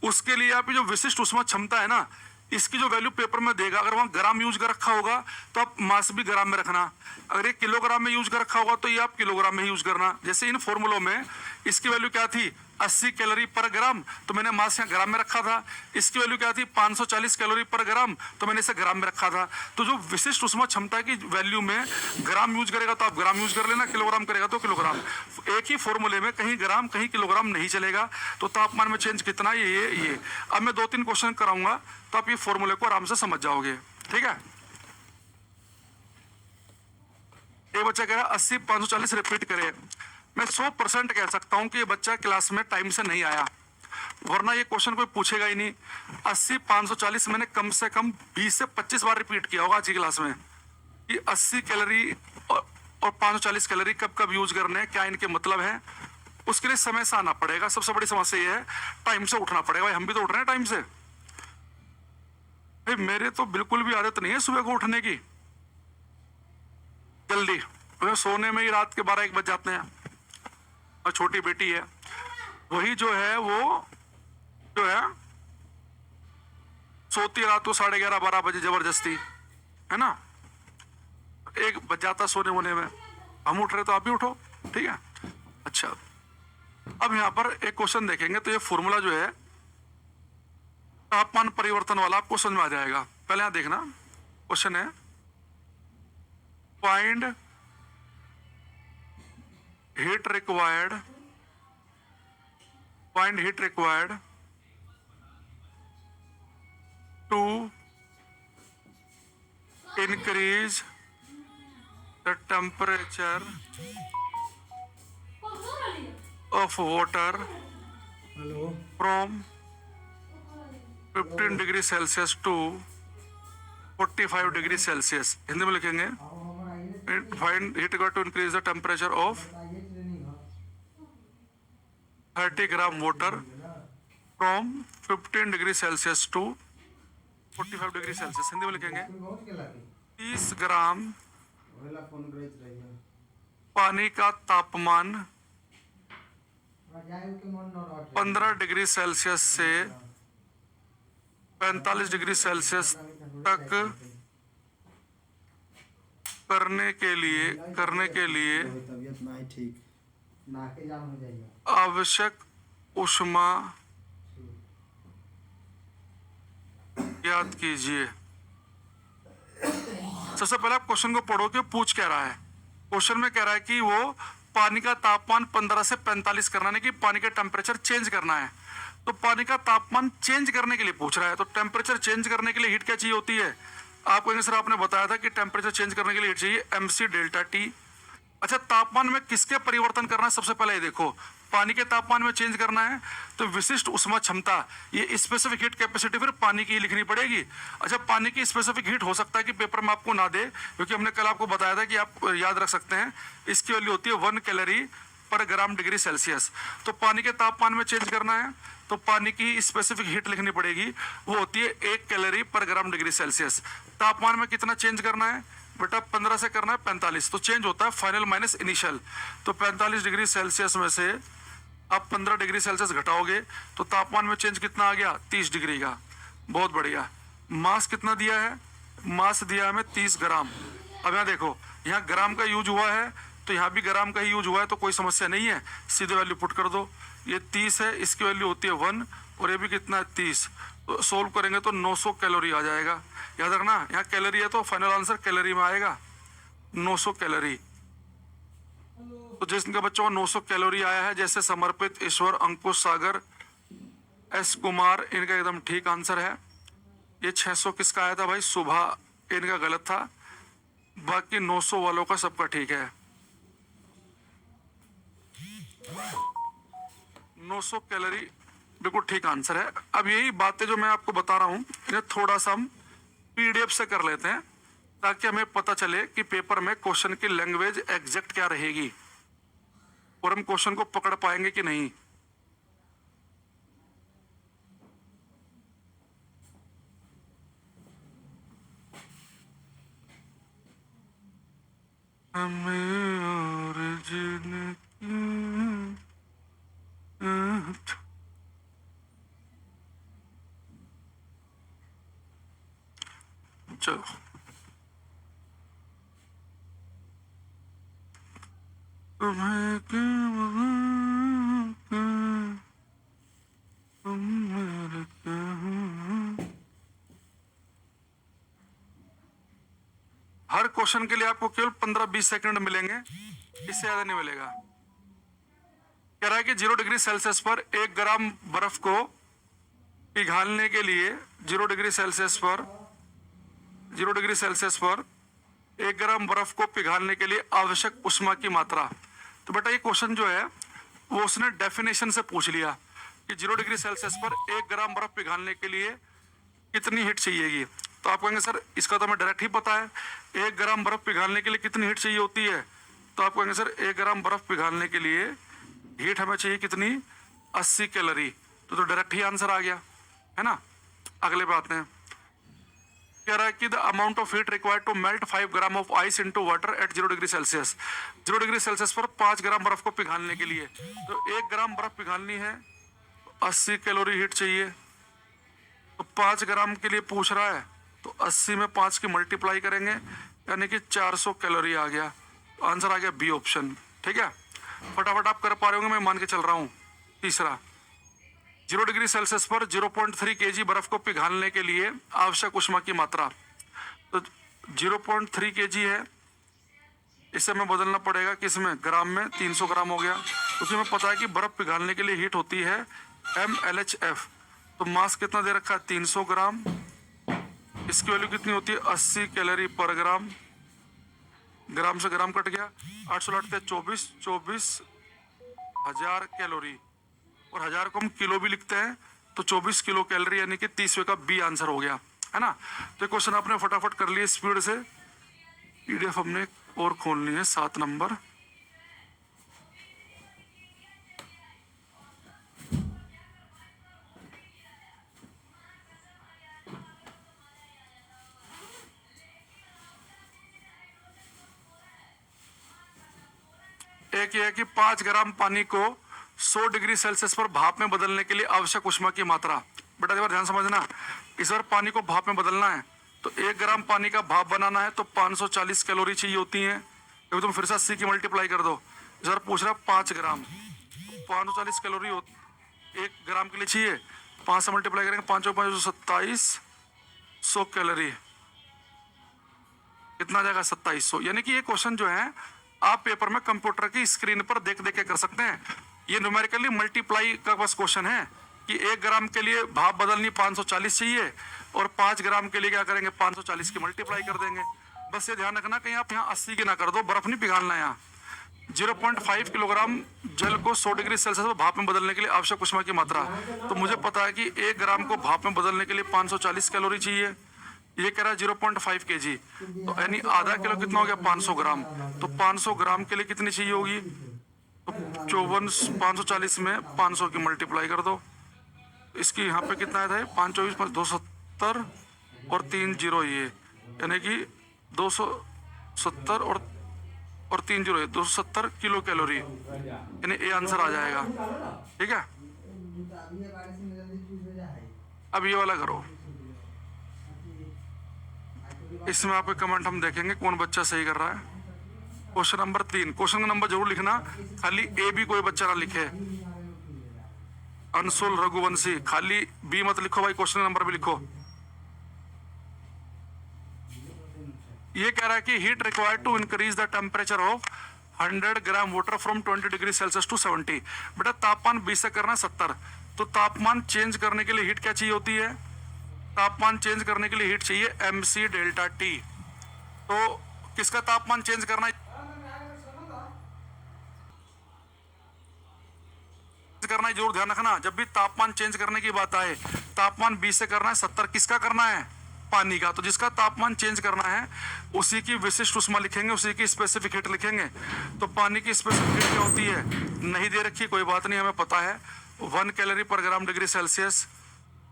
S1: उसके लिए आप जो विशिष्ट ऊष्मा क्षमता है ना, इसकी जो वैल्यू पेपर में देगा, अगर वहां ग्राम यूज कर रखा होगा तो आप मास भी ग्राम में रखना। अगर ये किलोग्राम में यूज कर रखा होगा तो ये आप किलोग्राम में ही यूज करना। जैसे इन फॉर्मूलों में इसकी वैल्यू क्या थी, 80 कैलोरी पर ग्राम, तो मैंने मास यहाँ ग्राम में रखा था। इसकी वैल्यू क्या थी, 540 कैलोरी पर ग्राम, तो मैंने इसे ग्राम में रखा था। तो जो विशिष्ट ऊष्मा क्षमता की वैल्यू में ग्राम यूज करेगा तो आप ग्राम यूज कर लेना, किलोग्राम करेगा तो किलोग्राम। एक ही फॉर्मूले में कहीं ग्राम कहीं किलोग्राम नहीं चलेगा। तो तापमान में चेंज कितना, ये। अब मैं 2-3 क्वेश्चन कराऊंगा तो आप ये फॉर्मूले को आराम से समझ जाओगे। ठीक है। ये बच्चा कह रहा है 80 540 रिपीट करे। मैं 100% कह सकता हूं कि ये बच्चा क्लास में टाइम से नहीं आया, वरना ये क्वेश्चन कोई पूछेगा ही नहीं। 80 540 मैंने कम से कम 20 से 25 बार रिपीट किया होगा आज की क्लास में कि 80 कैलोरी और 540 कैलोरी कब कब यूज करने हैं, क्या इनके मतलब है। उसके लिए समय से आना पड़ेगा। सबसे बड़ी समस्या ये है, टाइम से उठना पड़ेगा। भाई हम भी तो उठ रहे हैं टाइम से। भाई मेरे तो बिल्कुल भी आदत नहीं है सुबह को उठने की जल्दी, तो सोने में ही रात के 12-1 बज जाते हैं। और छोटी बेटी है, वही जो है वो जो है सोती रात को 11:30-12 बजे जबरदस्ती, है ना। 1 बज जाता सोने वोने में। हम उठ रहे तो आप भी उठो। ठीक है। अच्छा, अब यहां पर एक क्वेश्चन देखेंगे तो ये फॉर्मूला जो है तापमान परिवर्तन वाला आपको समझ में आ जाएगा। पहले यहां देखना, क्वेश्चन है find heat required to increase the temperature of water from 15 degree Celsius to 45 degree Celsius. Hindi में लिखेंगे find heat required to increase the temperature of 30 gram water from 15 degree Celsius to 45 degree Celsius. Hindi में लिखेंगे 30 ग्राम पानी का तापमान 15 डिग्री सेल्सियस से 45 डिग्री सेल्सियस तक करने के लिए आवश्यक ऊष्मा याद कीजिए। सबसे पहले आप क्वेश्चन को पढ़ो कि पूछ क्या रहा है। क्वेश्चन में कह रहा है कि वो पानी का तापमान 15 से 45 करना है, कि पानी का टेम्परेचर चेंज करना है। तो पानी का तापमान चेंज करने के लिए पूछ रहा है। तो टेम्परेचर चेंज करने के लिए हीट क्या चाहिए होती है, आपको सर आपने बताया था कि टेम्परेचर चेंज करने के लिए हीट चाहिए mc डेल्टा टी। अच्छा, तापमान में किसके परिवर्तन करना है, सबसे पहले ये देखो, पानी के तापमान में चेंज करना है तो विशिष्ट ऊष्मा क्षमता, ये स्पेसिफिक हीट कैपेसिटी फिर पानी की लिखनी पड़ेगी। अच्छा, पानी की स्पेसिफिक हीट हो सकता है कि पेपर में आपको ना दे, क्योंकि हमने कल आपको बताया था कि आप याद रख सकते हैं, इसकी वैल्यू होती है 1 कैलोरी पर ग्राम डिग्री सेल्सियस। तो पानी के तापमान में चेंज करना है तो पानी की स्पेसिफिक हीट लिखनी पड़ेगी, वो होती है 1 कैलोरी पर ग्राम डिग्री सेल्सियस। तापमान में कितना चेंज करना है बेटा, 15 से करना है 45, तो चेंज होता है फाइनल माइनस इनिशियल। तो 45 डिग्री सेल्सियस में से आप 15 डिग्री सेल्सियस घटाओगे तो तापमान में चेंज कितना आ गया, 30 डिग्री का। बहुत बढ़िया। मास कितना दिया है, मास दिया है हमें 30 ग्राम। अब यहाँ देखो, यहाँ ग्राम का यूज हुआ है तो यहाँ भी ग्राम का ही यूज हुआ है, तो कोई समस्या नहीं है, सीधे वैल्यू पुट कर दो। ये 30 है, इसकी वैल्यू होती है 1, और ये भी कितना है 30, तो सोल्व करेंगे तो 900 कैलोरी आ जाएगा। याद रखना, यहाँ कैलोरी है तो फाइनल आंसर कैलोरी में आएगा, 900 कैलोरी। तो जिसके बच्चों को 900 कैलोरी आया है, जैसे समर्पित, ईश्वर, अंकुश, सागर, एस कुमार, इनका एकदम ठीक आंसर है। ये 600 किसका आया था भाई, सुबह, इनका गलत था। बाकी 900 वालों का सबका ठीक है। 900 कैलोरी बिल्कुल ठीक आंसर है। अब यही बातें जो मैं आपको बता रहा हूं, इन्हें थोड़ा सा हम पीडीएफ से कर लेते हैं ताकि हमें पता चले कि पेपर में क्वेश्चन की लैंग्वेज एग्जैक्ट क्या रहेगी और हम क्वेश्चन को पकड़ पाएंगे कि नहीं। हमें और चलो, तुम्हें हर क्वेश्चन के लिए आपको केवल 15-20 सेकंड मिलेंगे, इससे ज्यादा नहीं मिलेगा। कह रहा है कि 0 डिग्री सेल्सियस पर 1 ग्राम बर्फ को पिघालने के लिए 0 डिग्री सेल्सियस पर 1 ग्राम बर्फ को पिघालने के लिए आवश्यक ऊष्मा की मात्रा। तो बेटा ये क्वेश्चन जो है वो उसने डेफिनेशन से पूछ लिया कि 0 डिग्री सेल्सियस पर 1 ग्राम बर्फ पिघालने के लिए कितनी हीट चाहिएगी। तो आप कहेंगे सर इसका तो हमें डायरेक्ट ही पता है, 1 ग्राम बर्फ पिघालने के लिए कितनी हीट चाहिए होती है। तो आप कहेंगे सर 1 ग्राम बर्फ पिघालने के लिए हीट हमें चाहिए कितनी, 80 कैलोरी। तो डायरेक्ट ही आंसर आ गया, है ना। अगले बात है, कह रहा है कि the amount of heat required to melt 5 gram of ice into water at 0 degree Celsius. 0 degree Celsius पर 5 ग्राम बर्फ को पिघालने के लिए, तो 1 ग्राम बर्फ पिघालनी है, 80 कैलोरी हीट चाहिए। तो 5 ग्राम के लिए पूछ रहा है, तो 80 में 5 की मल्टीप्लाई करेंगे, यानी कि 400 कैलोरी आ गया। आंसर आ गया बी ऑप्शन। ठीक है, फटाफट आप कर पा रहे होंगे, मैं मान के चल रहा हूं। तीसरा, 0 डिग्री सेल्सियस पर 0.3 kg बर्फ को पिघालने के लिए आवश्यक ऊष्मा की मात्रा। तो 0.3 kg है, इसे हमें बदलना पड़ेगा किसमें, ग्राम में। 300 ग्राम हो गया, क्योंकि हमें पता है कि बर्फ पिघालने के लिए हीट होती है MLHF। तो मास कितना दे रखा है, 300 ग्राम। इसकी वैल्यू कितनी होती है, 80 कैलोरी पर ग्राम। ग्राम से ग्राम कट गया, 8 24 हजार कैलोरी, और 1000 को हम किलो भी लिखते हैं, तो 24 किलो कैलोरी, यानी कि 30वें का बी आंसर हो गया, है ना। तो क्वेश्चन आपने फटाफट कर लिए स्पीड से। पीडीएफ हमने और खोलनी है, 7 नंबर। एक ये है कि 5 ग्राम पानी को 100 डिग्री सेल्सियस पर भाप में बदलने के लिए आवश्यक ऊष्मा की मात्रा। बेटा एक बार ध्यान समझना, इस बार पानी को भाप में बदलना है, तो 1 ग्राम पानी का भाप बनाना है तो 540 कैलोरी चाहिए होती है। तो तुम फिर से 80 की मल्टीप्लाई कर दो। इस बार पूछ रहा 5 ग्राम, 540 कैलोरी 1 ग्राम के लिए चाहिए। 5 से मल्टीप्लाई करेंगे, 5 और 5 27, 100 कैलोरी, कितना आ जाएगा, 2700। यानी कि ये क्वेश्चन जो है आप पेपर में कंप्यूटर की स्क्रीन पर देख देख के कर सकते हैं। ये न्यूमेरिकली मल्टीप्लाई का बस क्वेश्चन है कि 1 ग्राम के लिए भाप बदलनी 540 चाहिए, और 5 ग्राम के लिए क्या करेंगे, 540 की मल्टीप्लाई कर देंगे। बस ये ध्यान रखना कहीं आप यहाँ 80 की ना कर दो, बर्फ नहीं पिघालना है यहाँ। 0.5 किलोग्राम जल को 100 डिग्री सेल्सियस पर भाप में बदलने के लिए आवश्यक ऊष्मा की मात्रा। तो मुझे पता है कि 1 ग्राम को भाप में बदलने के लिए 540 कैलोरी चाहिए। ये कह रहा है 0.5 kg, तो यानी आधा किलो कितना हो गया, 500 ग्राम। तो 500 ग्राम के लिए कितनी चाहिए होगी, तो 54 540 में 500 की मल्टीप्लाई कर दो। इसकी यहाँ पे कितना है, 524 + 270 और 3 जीरो ये, यानी कि 270 और 3 जीरो 270 किलो कैलोरी, यानी ये आंसर आ जाएगा। ठीक है, अब ये वाला करो। इसमें आपके कमेंट हम देखेंगे कौन बच्चा सही कर रहा है। क्वेश्चन नंबर 3, क्वेश्चन का नंबर जरूर लिखना, खाली ए भी कोई बच्चा ना लिखे। अंशुल रघुवंशी, खाली बी मत लिखो भाई, क्वेश्चन नंबर भी लिखो। ये कह रहा है कि heat required to increase the temperature of 100 gram water from 20 degree Celsius to 70। बेटा तापमान 20 से करना है 70, तो तापमान चेंज करने के लिए हीट क्या चाहिए होती है? तापमान चेंज करने के लिए हीट चाहिए mc डेल्टा टी। तो किसका तापमान चेंज करना है? जरूर ध्यान रखना, जब भी तापमान चेंज करने की बात आए, तापमान 20 से करना है 70, किसका करना है? पानी का। तो जिसका तापमान चेंज करना है उसी की विशिष्ट उष्मा लिखेंगे, उसी की स्पेसिफिक हीट लिखेंगे। तो पानी की स्पेसिफिक हीट क्या होती है? नहीं दे रखी, कोई बात नहीं, हमें पता है 1 कैलोरी पर ग्राम डिग्री सेल्सियस।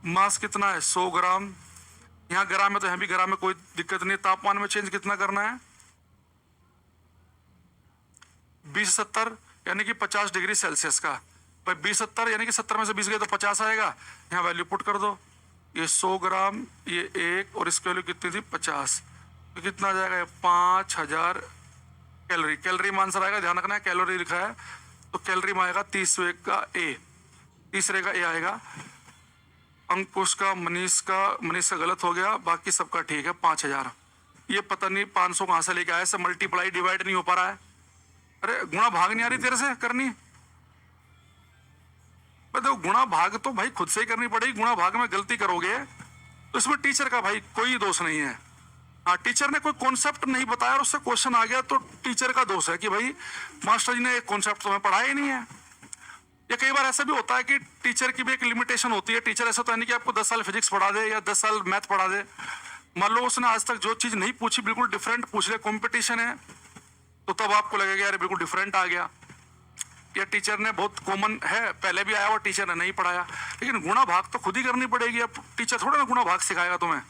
S1: मास कितना है? 100 ग्राम। यहाँ ग्राम में, तो यहाँ भी ग्राम में, कोई दिक्कत नहीं। तापमान में चेंज कितना करना है? 20 70 यानी कि 50 डिग्री सेल्सियस का। भाई 20 70 यानी कि 70 में से 20 गए तो 50 आएगा। यहाँ वैल्यू पुट कर दो, ये 100 ग्राम, ये 1, और इसकी वैल्यू कितनी थी? 50। तो कितना आ जाएगा? 5000 कैलोरी। कैलोरी में आंसर आएगा, ध्यान रखना है कैलोरी लिखा है, तो कैलोरी में आएगा 30 का ए, तीसरे का ए आएगा। अंकुश का, मनीष का गलत हो गया, बाकी सबका ठीक है। 5000। ये पता नहीं 500 कहाँ से लेके आया, सब मल्टीप्लाई डिवाइड नहीं हो पा रहा है। अरे गुणा भाग नहीं आ रही तेरे से करनी? देखो गुणा भाग तो भाई खुद से ही करनी पड़ेगी। गुणा भाग में गलती करोगे तो इसमें टीचर का भाई कोई दोष नहीं है। हाँ, टीचर ने कोई कॉन्सेप्ट नहीं बताया और उससे क्वेश्चन आ गया तो टीचर का दोष है कि भाई मास्टर जी ने एक कॉन्सेप्ट तुम्हें पढ़ाया ही नहीं है। या कई बार ऐसा भी होता है कि टीचर की भी एक लिमिटेशन होती है। टीचर ऐसा तो है नहीं कि आपको 10 साल फिजिक्स पढ़ा दे या 10 साल मैथ पढ़ा दे। मान लो उसने आज तक जो चीज नहीं पूछी बिल्कुल डिफरेंट पूछ ले, कॉम्पिटिशन है, तो तब आपको लगेगा यार बिल्कुल डिफरेंट आ गया, या टीचर ने बहुत कॉमन है, पहले भी आया और टीचर ने नहीं पढ़ाया। लेकिन गुणा भाग तो खुद ही करनी पड़ेगी। अब टीचर थोड़ा ना गुणा भाग सिखाएगा तुम्हें।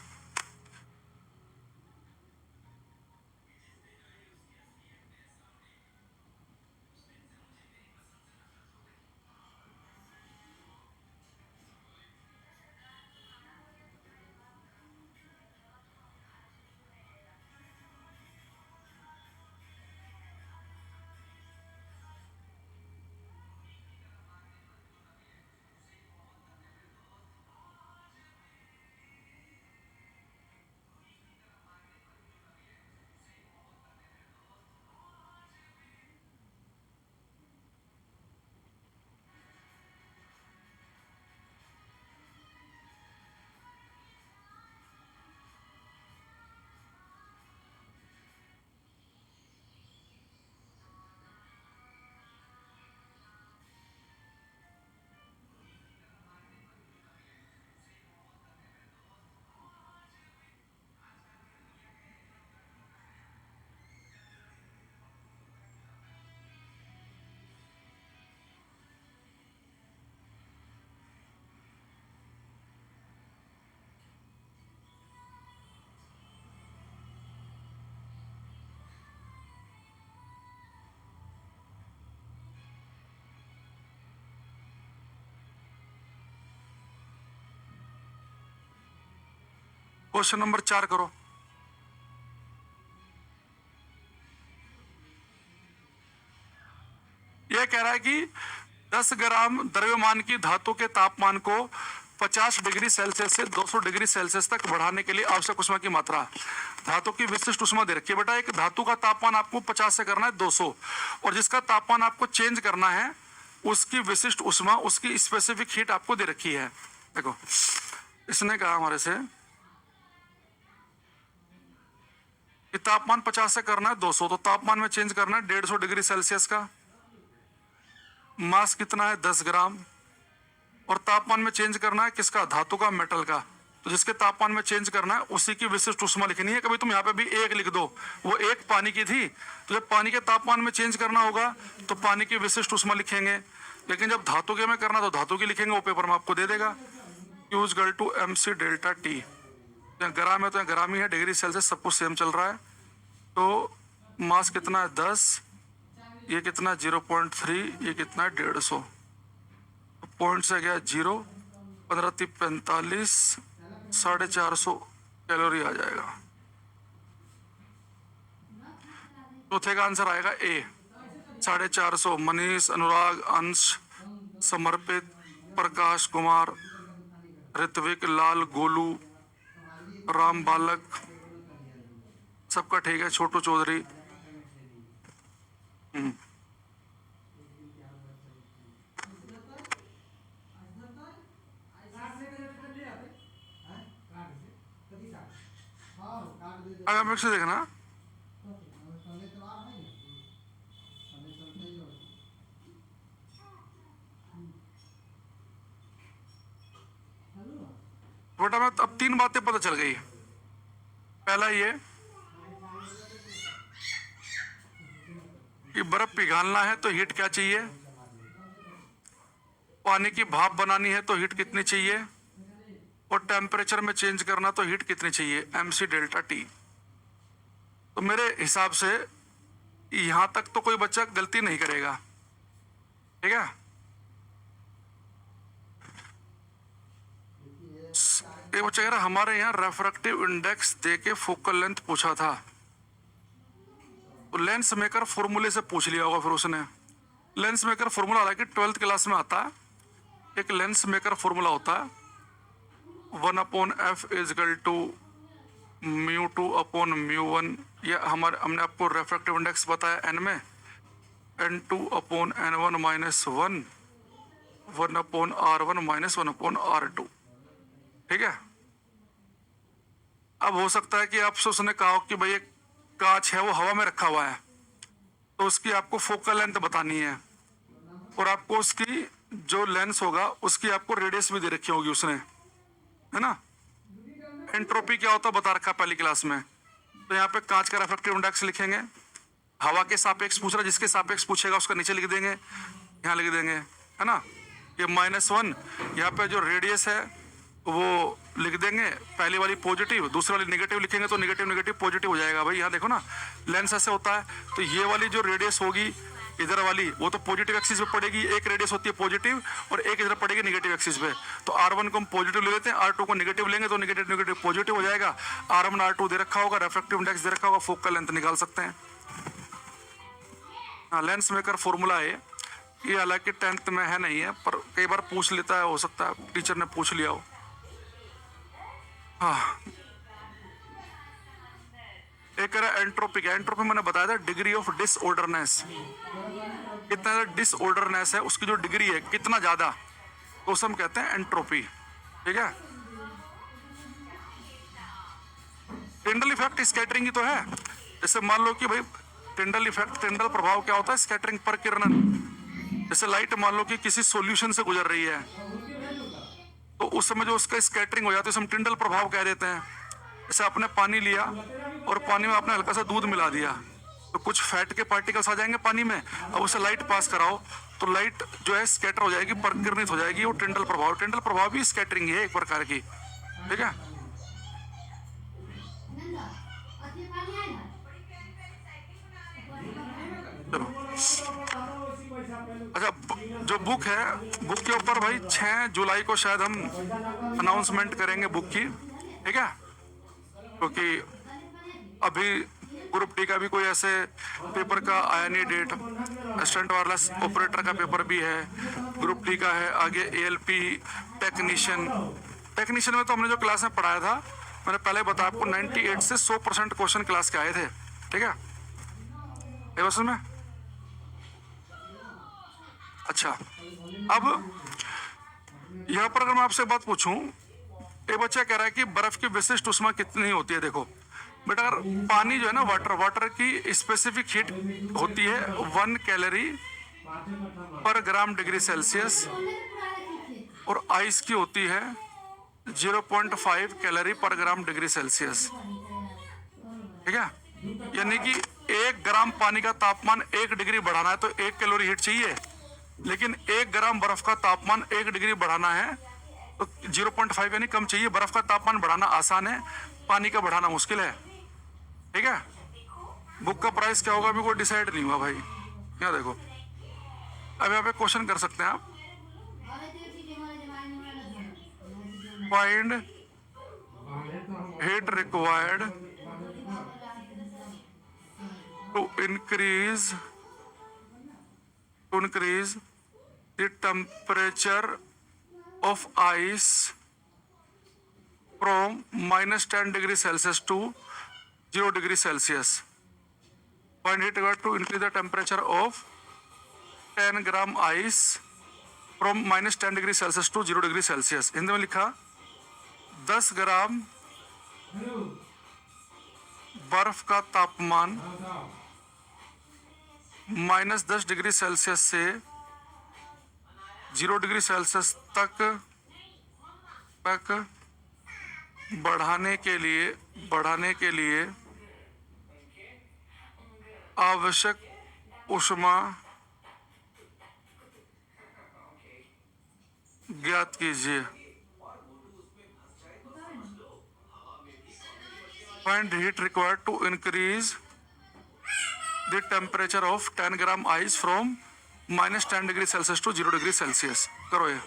S1: क्वेश्चन नंबर 4 करो। यह कह रहा है कि 10 ग्राम द्रव्यमान की धातु के तापमान को 50 डिग्री सेल्सियस से 200 डिग्री सेल्सियस तक बढ़ाने के लिए आवश्यक उष्मा की मात्रा। धातु की विशिष्ट उष्मा दे रखी है। बेटा एक धातु का तापमान आपको 50 से करना है 200, और जिसका तापमान आपको चेंज करना है उसकी विशिष्ट उष्मा, उसकी स्पेसिफिक हीट आपको दे रखी है। देखो इसने कहा हमारे से कि तापमान 50 से करना है 200, तो तापमान में चेंज करना है 150 डिग्री सेल्सियस का। मास कितना है? 10 ग्राम। और तापमान में चेंज करना है किसका? धातु का, मेटल का। तो जिसके तापमान में चेंज करना है उसी की विशिष्ट ऊष्मा लिखनी है। कभी तुम यहाँ पे भी एक लिख दो, वो एक पानी की थी, तो जब पानी के तापमान में चेंज करना होगा तो पानी की विशिष्ट ऊष्मा लिखेंगे, लेकिन जब धातु के में करना तो धातु की लिखेंगे, वो पेपर में आपको दे देगा। Q is equal to MC delta T। यहाँ ग्राम है तो यहाँ ग्राम ही है, डिग्री सेल्सियस सब कुछ सेम चल रहा है। तो मास कितना है 10, ये कितना 0.3, ये कितना है 150, पॉइंट से गया 0, 15 × 45, 450 कैलोरी आ जाएगा। चौथे का आंसर आएगा ए 450। मनीष, अनुराग, अंश, समर्पित, प्रकाश कुमार, ऋत्विक, लाल, गोलू, राम बालक, सबका ठीक है। छोटू चौधरी, अगर मेरे से देखना बेटा, मैं अब 3 बातें पता चल गई। पहला ये कि बर्फ पिघालना है तो हीट क्या चाहिए, पानी की भाप बनानी है तो हीट कितनी चाहिए, और टेम्परेचर में चेंज करना तो हीट कितनी चाहिए, MC डेल्टा T। तो मेरे हिसाब से यहां तक तो कोई बच्चा गलती नहीं करेगा, ठीक है। एक बच्चा कह रहा हमारे यहाँ रेफ्रैक्टिव इंडेक्स देके फोकल लेंथ पूछा था, तो लेंस मेकर फॉर्मूले से पूछ लिया होगा फिर उसने। लेंस मेकर फॉर्मूला हालांकि 12th क्लास में आता है, एक लेंस मेकर फॉर्मूला होता है 1/f इज इक्वल टू μ2/μ1। ये हमने आपको रेफ्रैक्टिव इंडेक्स बताया n में, n2/n1 - 1 1/r1 - 1/r2, ठीक है। अब हो सकता है कि आपसे उसने कहा कि भाई एक कांच है वो हवा में रखा हुआ है, तो उसकी आपको फोकल लेंथ बतानी है, और आपको उसकी जो लेंस होगा उसकी आपको रेडियस भी दे रखी होगी उसने, है ना। एंट्रोपी क्या होता है बता रखा पहली क्लास में। तो यहाँ पे कांच का रेफ्रैक्टिव इंडेक्स लिखेंगे, हवा के सापेक्ष पूछ रहा, जिसके सापेक्ष पूछेगा उसका नीचे लिख देंगे, यहाँ लिख देंगे, है ना। ये -1, यहाँ पे जो रेडियस है वो लिख देंगे, पहली वाली पॉजिटिव, दूसरी वाली नेगेटिव लिखेंगे तो नेगेटिव नेगेटिव पॉजिटिव हो जाएगा। भाई यहाँ देखो ना, लेंस ऐसे होता है, तो ये वाली जो रेडियस होगी इधर वाली वो तो पॉजिटिव एक्सिस पे पड़ेगी, एक रेडियस होती है पॉजिटिव और एक इधर पड़ेगी नेगेटिव एक्सिस पे। तो R1 को हम पॉजिटिव ले लेते हैं, R2 को नेगेटिव लेंगे तो नेगेटिव नेगेटिव पॉजिटिव हो जाएगा। R1 R2 दे रखा होगा, रेफ्रैक्टिव इंडेक्स दे रखा होगा, फोकल लेंथ निकाल सकते हैं। हाँ, लेंस मेकर फॉर्मूला है ये, हालांकि 10th में है नहीं है, पर कई बार पूछ लेता है, हो सकता है टीचर ने पूछ लिया हो। हाँ, एक एंट्रोपी है, एंट्रोपी मैंने बताया था डिग्री ऑफ डिसऑर्डरनेस, कितना डिसऑर्डरनेस है उसकी जो डिग्री है कितना ज्यादा, तो उसे हम कहते हैं एंट्रोपी, ठीक है। टिंडल इफेक्ट स्कैटरिंग ही तो है। जैसे मान लो कि भाई टिंडल इफेक्ट, टिंडल प्रभाव क्या होता है, स्कैटरिंग पर किरणन। जैसे लाइट मान लो कि किसी सॉल्यूशन से गुजर रही है, तो उस समय जो उसका स्कैटरिंग हो जाती है उसे हम टिंडल प्रभाव कह देते हैं। जैसे आपने पानी लिया और पानी में आपने हल्का सा दूध मिला दिया, तो कुछ फैट के पार्टिकल्स आ जाएंगे पानी में, अब उसे लाइट पास कराओ तो लाइट जो है स्कैटर हो जाएगी, परिकिरणित हो जाएगी, वो टिंडल प्रभाव। टिंडल प्रभाव भी स्कैटरिंग है एक प्रकार की, ठीक है। अच्छा, जो बुक है, बुक के ऊपर भाई 6 जुलाई को शायद हम अनाउंसमेंट करेंगे बुक की, ठीक है, क्योंकि अभी ग्रुप डी का भी कोई ऐसे पेपर का आया नहीं डेट, असिस्टेंट वायरलेस ऑपरेटर का पेपर भी है, ग्रुप डी का है, आगे ALP टेक्नीशियन। टेक्नीशियन में तो हमने जो क्लास में पढ़ाया था, मैंने पहले बताया आपको 98 से 100% क्वेश्चन क्लास के आए थे, ठीक है, ये बस में। अच्छा, अब यहाँ पर अगर मैं आपसे बात पूछूं, एक बच्चा कह रहा है कि बर्फ की विशिष्ट ऊष्मा कितनी होती है। देखो बेटा, अगर पानी जो है ना, वाटर की स्पेसिफिक हीट होती है 1 कैलोरी पर ग्राम डिग्री सेल्सियस, और आइस की होती है 0.5 कैलोरी पर ग्राम डिग्री सेल्सियस। ठीक है, यानी कि 1 ग्राम पानी का तापमान 1 डिग्री बढ़ाना है तो 1 कैलोरी हीट चाहिए, लेकिन 1 ग्राम बर्फ का तापमान 1 डिग्री बढ़ाना है तो 0.5 यानी कम चाहिए। बर्फ का तापमान बढ़ाना आसान है, पानी का बढ़ाना मुश्किल है। ठीक है, बुक का प्राइस क्या होगा अभी कोई डिसाइड नहीं हुआ भाई। यहाँ देखो, अब यहाँ पे क्वेश्चन कर सकते हैं आप, find heat required to increase the temperature of ice from -10 degree Celsius to 0 degree Celsius. Find heat required to increase the temperature of 10 gram ice from -10 degree Celsius to 0 degree Celsius. Hindi में लिखा 10 ग्राम बर्फ का तापमान -10 डिग्री सेल्सियस से 0 डिग्री सेल्सियस तक बढ़ाने के लिए आवश्यक ऊष्मा ज्ञात कीजिए। Find heat required to increase the temperature of 10 gram ice from -10 degree Celsius to 0 degree Celsius. करो ये।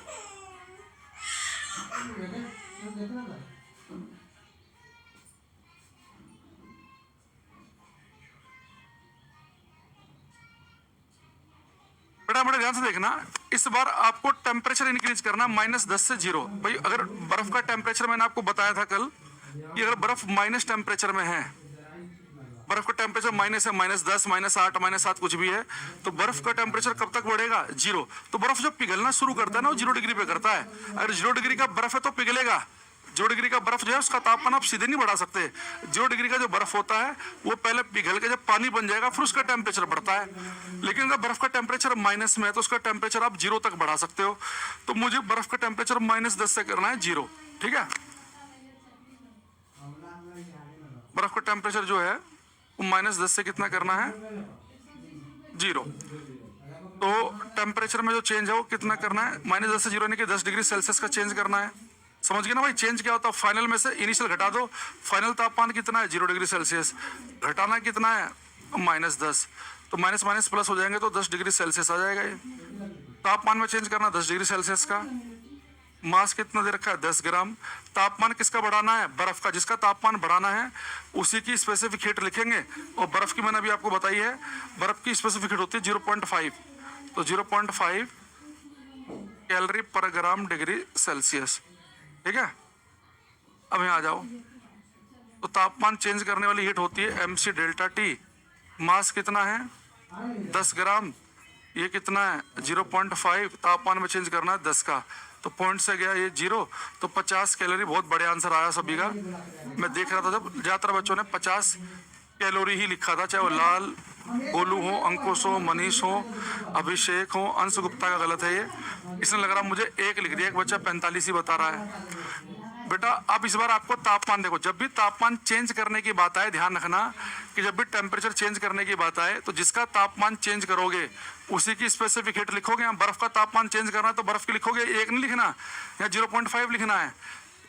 S1: बेटा बड़े ध्यान से देखना, इस बार आपको टेम्परेचर इंक्रीज करना -10 से 0। भाई अगर बर्फ का टेम्परेचर मैंने आपको बताया था कल कि अगर बर्फ माइनस टेम्परेचर में है, बर्फ का टेम्परेचर माइनस है, -10, -8, -7 कुछ भी है, तो बर्फ का टेम्परेचर कब तक बढ़ेगा? 0। तो बर्फ जो पिघलना शुरू करता है ना वो 0 डिग्री पे करता है। अगर 0 डिग्री का बर्फ है तो पिघलेगा। 0 डिग्री का बर्फ जो है उसका तापमान आप सीधे नहीं बढ़ा सकते। 0 डिग्री का जो बर्फ होता है वो पहले पिघल के जब पानी बन जाएगा फिर उसका टेम्परेचर बढ़ता है। लेकिन अगर बर्फ का टेम्परेचर माइनस में है तो उसका टेम्परेचर आप 0 तक बढ़ा सकते हो। तो मुझे बर्फ का टेम्परेचर -10 से करना है 0। ठीक है, बर्फ का टेम्परेचर जो है वो -10 से कितना करना है? 0। तो टेम्परेचर में जो चेंज है वो कितना करना है? -10 से 0 यानी कि 10 डिग्री सेल्सियस का चेंज करना है। समझ गए ना भाई? चेंज क्या होता है? फाइनल में से इनिशियल घटा दो। फाइनल तापमान कितना है? 0 डिग्री सेल्सियस। घटाना कितना है? -10। तो माइनस माइनस प्लस हो जाएंगे तो 10 डिग्री सेल्सियस आ जाएगा। ये तापमान में चेंज करना 10 डिग्री सेल्सियस का। मास कितना दे रखा है? 10 ग्राम। तापमान किसका बढ़ाना है? बर्फ का। जिसका तापमान बढ़ाना है उसी की स्पेसिफिक हीट लिखेंगे। और बर्फ की मैंने अभी आपको बताई है, बर्फ की स्पेसिफिक हीट होती है 0.5। तो 0.5 कैलोरी पर ग्राम डिग्री सेल्सियस। ठीक है, अब यहाँ आ जाओ। तो तापमान चेंज करने वाली हीट होती है mc डेल्टा टी। मास कितना है? 10 ग्राम। ये कितना है? 0.5। तापमान में चेंज करना है 10 का। तो पॉइंट से गया ये 0। तो 50 कैलोरी। बहुत बड़े आंसर आया सभी का। मैं देख रहा था जब ज्यादातर बच्चों ने 50 कैलोरी ही लिखा था, चाहे वो लाल, गोलू हो, अंकुश हो, मनीष हो, अभिषेक हो, अंश गुप्ता का गलत है ये। इसने लग रहा मुझे 1 लिख दिया, एक बच्चा 45 ही बता रहा है। बेटा अब इस बार आपको तापमान देखो, जब भी तापमान चेंज करने की बात आए ध्यान रखना कि जब भी टेम्परेचर चेंज करने की बात आए तो जिसका तापमान चेंज करोगे उसी की स्पेसिफिक हीट लिखोगे। यहाँ बर्फ का तापमान चेंज करना है तो बर्फ की लिखोगे, 1 नहीं लिखना, या 0.5 लिखना है।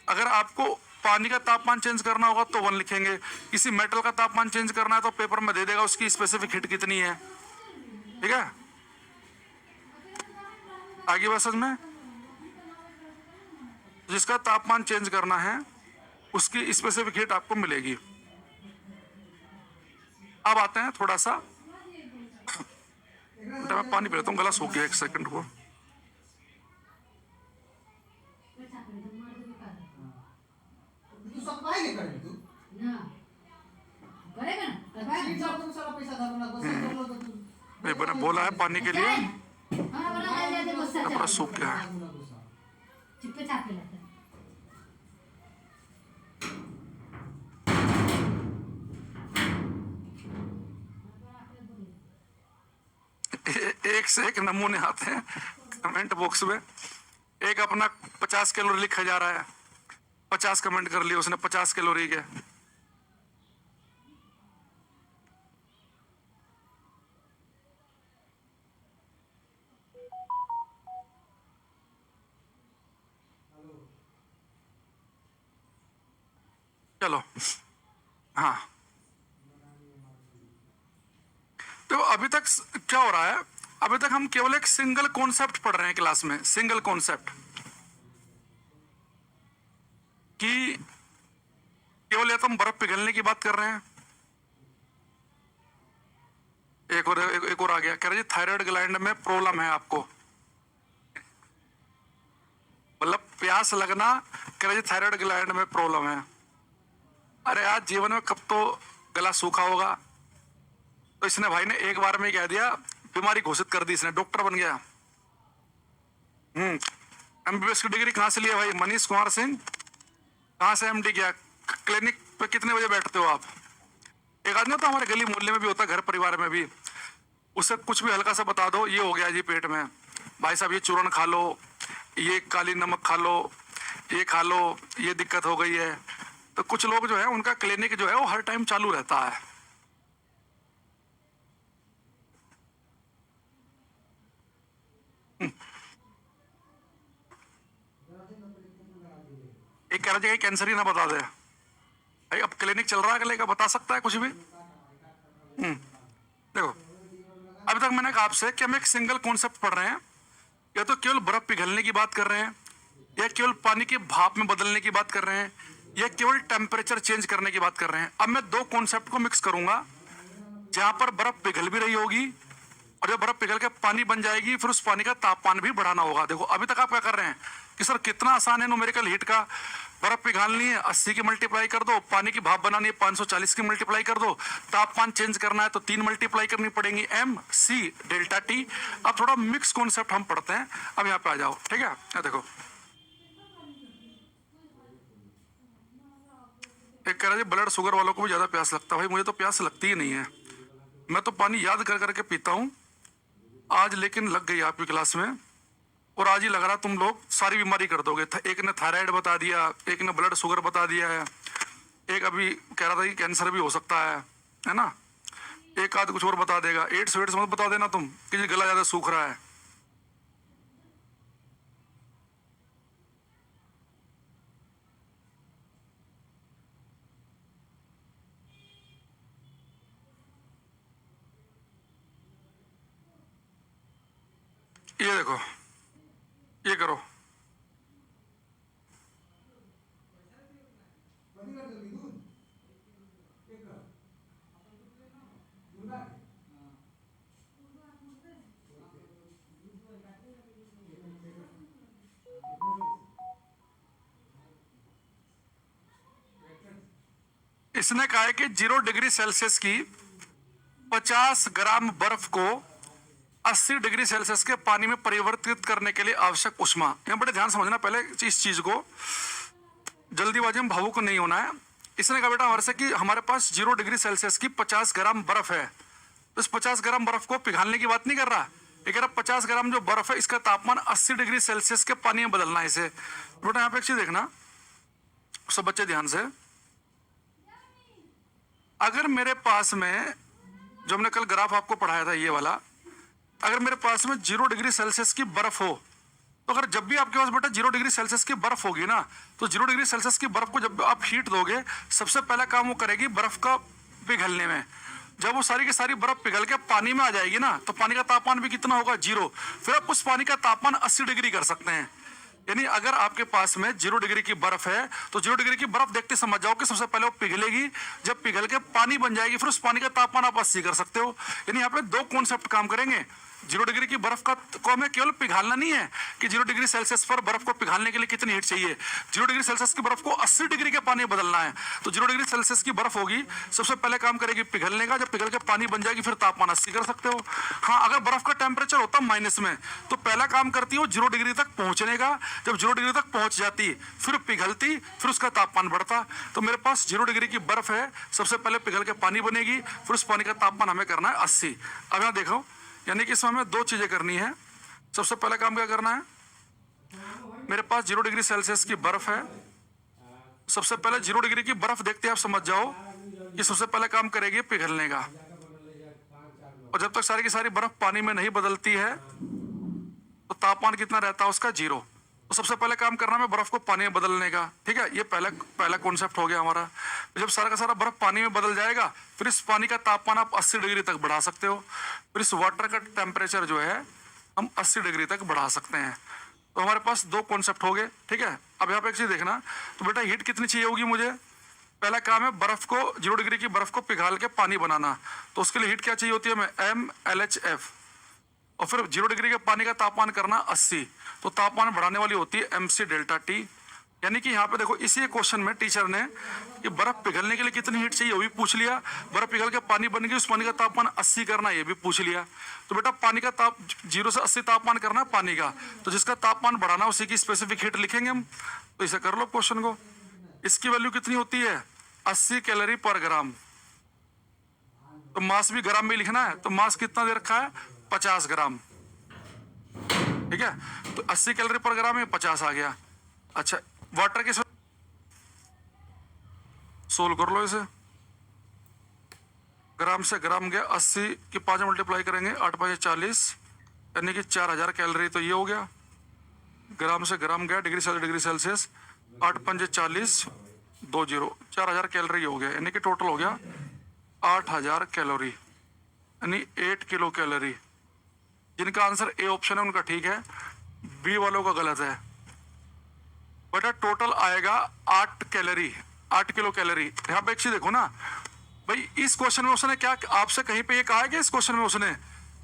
S1: अगर आपको पानी का तापमान चेंज करना होगा तो 1 लिखेंगे। किसी मेटल का तापमान चेंज करना है तो पेपर में दे देगा उसकी स्पेसिफिक हीट कितनी है। ठीक है, आगे बात समझ में? जिसका तापमान चेंज करना है उसकी स्पेसिफिक हीट आपको मिलेगी। अब आते हैं थोड़ा सा, बेटा मैं पानी पी लेता हूँ, गला सूख गया, 1 सेकंड को। मैंने बोला है पानी के लिए, पूरा सूख गया है। एक से एक नमूने आते हैं कमेंट बॉक्स में। एक अपना 50 कैलोरी लिखा जा रहा है, 50 कमेंट कर लिए उसने 50 कैलोरी के। चलो हाँ, तो अभी तक क्या हो रहा है, अभी तक हम केवल एक सिंगल कॉन्सेप्ट पढ़ रहे हैं क्लास में, सिंगल कॉन्सेप्ट कि केवल या तो हम बर्फ पिघलने की बात कर रहे हैं। एक और आ गया, कह रहे जी थायराइड ग्लैंड में प्रॉब्लम है आपको, मतलब प्यास लगना, कह रहे जी थायराइड ग्लैंड में प्रॉब्लम है। अरे आज जीवन में कब तो गला सूखा होगा, तो इसने भाई ने एक बार में कह दिया, बीमारी घोषित कर दी, इसने डॉक्टर बन गया। एमबीबीएस की डिग्री कहां से लिया भाई? मनीष कुमार सिंह। कहां से एमडी किया? क्लिनिक पे कितने बजे बैठते हो आप? एक आदमी तो हमारे गली मोहल्ले में भी होता है, घर परिवार में भी, उसे कुछ भी हल्का सा बता दो, ये हो गया जी पेट में, भाई साहब ये चूरन खा लो, ये काली नमक खा लो, ये खा लो, ये दिक्कत हो गई है। तो कुछ लोग जो है उनका क्लिनिक जो है वो हर टाइम चालू रहता है। एक कह रहा है कैंसर ही ना बता दे भाई, अब क्लिनिक चल रहा है, अगले का बता सकता है कुछ भी। देखो अभी तक मैंने कहा आपसे कि हम एक सिंगल कॉन्सेप्ट पढ़ रहे हैं, या तो केवल बर्फ पिघलने की बात कर रहे हैं, या केवल पानी की भाप में बदलने की बात कर रहे हैं, या केवल टेम्परेचर चेंज करने की बात कर रहे हैं। अब मैं दो कॉन्सेप्ट को मिक्स करूंगा, जहां पर बर्फ पिघल भी रही होगी और जब बर्फ पिघल के पानी बन जाएगी, फिर उस पानी का तापमान भी बढ़ाना होगा। देखो अभी तक आप क्या कर रहे हैं कि सर कितना आसान है न्यूमेरिकल हीट का, बर्फ पिघालनी है 80 की मल्टीप्लाई कर दो, पानी की भाप बनानी है 540 की मल्टीप्लाई कर दो, तापमान चेंज करना है तो 3 मल्टीप्लाई करनी पड़ेगी, एम सी डेल्टा टी। अब थोड़ा मिक्स कॉन्सेप्ट हम पढ़ते हैं। अब यहाँ पे आ जाओ, ठीक है। देखो एक कह रहा है ब्लड शुगर वालों को भी ज्यादा प्यास लगता है, भाई मुझे तो प्यास लगती ही नहीं है, मैं तो पानी याद कर करके पीता हूँ। आज लेकिन लग गई आपकी क्लास में, और आज ही लग रहा तुम लोग सारी बीमारी कर दोगे। एक ने थायराइड बता दिया, एक ने ब्लड शुगर बता दिया है, एक अभी कह रहा था कि कैंसर भी हो सकता है ना, एक आध कुछ और बता देगा। एड्स वेड्स मत बता देना तुम कि गला ज्यादा सूख रहा है। ये देखो, ये करो, इसने कहा है कि 0 डिग्री सेल्सियस की 50 ग्राम बर्फ को 80 डिग्री सेल्सियस के पानी में परिवर्तित करने के लिए आवश्यक ऊष्मा। यहाँ बड़े ध्यान समझना पहले इस चीज को, जल्दीबाजी में भावुक नहीं होना है। इसने कहा बेटा हमारे से कि हमारे पास 0 डिग्री सेल्सियस की 50 ग्राम बर्फ है, तो इस 50 ग्राम बर्फ को पिघालने की बात नहीं कर रहा, ये कह रहा 50 ग्राम जो बर्फ है इसका तापमान 80 डिग्री सेल्सियस के पानी में बदलना है इसे। बेटा यहाँ पे एक चीज देखना सब बच्चे ध्यान से, अगर मेरे पास में जो हमने कल ग्राफ आपको पढ़ाया था ये वाला, अगर मेरे पास में 0 डिग्री सेल्सियस की बर्फ हो, तो अगर जब भी आपके पास बेटा 0 डिग्री सेल्सियस की बर्फ होगी ना, तो 0 डिग्री सेल्सियस की बर्फ को जब आप हीट दोगे, सबसे पहला काम वो करेगी बर्फ का पिघलने में। जब वो सारी की सारी बर्फ पिघल के पानी में आ जाएगी ना, तो पानी का तापमान भी कितना होगा? 0। फिर आप उस पानी का तापमान 80 डिग्री कर सकते हैं। यानी अगर आपके पास में 0 डिग्री की बर्फ है, तो 0 डिग्री की बर्फ देखते समझ जाओ कि सबसे पहले वो पिघलेगी, जब पिघल के पानी बन जाएगी, फिर उस पानी का तापमान आप 80 कर सकते हो। यानी यहाँ पे दो कॉन्सेप्ट काम करेंगे। 0 डिग्री की बर्फ का को हमें केवल पिघालना नहीं है कि 0 डिग्री सेल्सियस पर बर्फ को पिघालने के लिए कितनी हीट चाहिए, 0 डिग्री सेल्सियस की बर्फ को 80 डिग्री के पानी में बदलना है। तो 0 डिग्री सेल्सियस की बर्फ होगी, सबसे पहले काम करेगी पिघलने का, जब पिघल के पानी बन जाएगी फिर तापमान 80 कर सकते हो। हाँ, अगर बर्फ का टेम्परेचर होता माइनस में, तो पहला काम करती हो 0 डिग्री तक पहुंचने का, जब 0 डिग्री तक पहुंच जाती फिर पिघलती, फिर उसका तापमान बढ़ता। तो मेरे पास 0 डिग्री की बर्फ है, सबसे पहले पिघल के पानी बनेगी, फिर उस पानी का तापमान हमें करना है 80। अब यहाँ देखो, यानी कि इसमें हमें दो चीजें करनी है। सबसे पहला काम क्या करना है, मेरे पास 0 डिग्री सेल्सियस की बर्फ है, सबसे पहले 0 डिग्री की बर्फ देखते हैं, आप समझ जाओ कि सबसे पहले काम करेगी पिघलने का। और जब तक सारी की सारी बर्फ पानी में नहीं बदलती है तो तापमान कितना रहता है उसका 0। तो सबसे पहले काम करना है बर्फ को पानी में बदलने का, ठीक है। ये पहला पहला कॉन्सेप्ट हो गया हमारा। जब सारा का सारा बर्फ पानी में बदल जाएगा फिर इस पानी का तापमान आप 80 डिग्री तक बढ़ा सकते हो। फिर इस वाटर का टेम्परेचर जो है हम 80 डिग्री तक बढ़ा सकते हैं। तो हमारे पास दो कॉन्सेप्ट हो गए, ठीक है। अब यहाँ पे एक चीज देखना, तो बेटा हीट कितनी चाहिए होगी मुझे। पहला काम है बर्फ को 0 डिग्री की बर्फ को पिघाल के पानी बनाना। तो उसके लिए हीट क्या चाहिए होती है हमें, MLHF। और फिर 0 डिग्री के पानी का तापमान करना 80, तो तापमान बढ़ाने वाली होती है MC डेल्टा T। यानी कि यहाँ पे देखो इसी क्वेश्चन में टीचर ने कि बर्फ पिघलने के लिए कितनी हीट चाहिए वो भी पूछ लिया, बर्फ पिघल के पानी बन गई उस पानी का तापमान 80 करना ये भी पूछ लिया। तो बेटा पानी का 0 से 80 तापमान करना है पानी का, तो जिसका तापमान बढ़ाना उसी की स्पेसिफिक हीट लिखेंगे हम। तो इसे कर लो क्वेश्चन को। इसकी वैल्यू कितनी होती है 80 कैलोरी पर ग्राम। तो मास भी ग्राम में लिखना है, तो मास कितना दे रखा है 50 ग्राम, ठीक है। तो 80 कैलोरी पर ग्राम में 50 आ गया। अच्छा वाटर के सोल्व कर लो इसे। ग्राम से ग्राम गया 80 की 5 मल्टीप्लाई करेंगे 8 5 40 यानी कि 4000 कैलोरी। तो ये हो गया ग्राम से ग्राम गया डिग्री सेल्सियस 8 5 40 20 4000 कैलोरी हो गया। यानी कि टोटल हो गया 8000 कैलोरी यानी 8 किलो कैलोरी। जिनका आंसर ए ऑप्शन है उनका ठीक है, बी वालों का गलत है। बेटा टोटल आएगा 8 कैलोरी 8 किलो कैलोरी। यहाँ पे एक चीज देखो ना भाई, इस क्वेश्चन में उसने क्या आपसे कहीं पे ये कहा है कि इस क्वेश्चन में उसने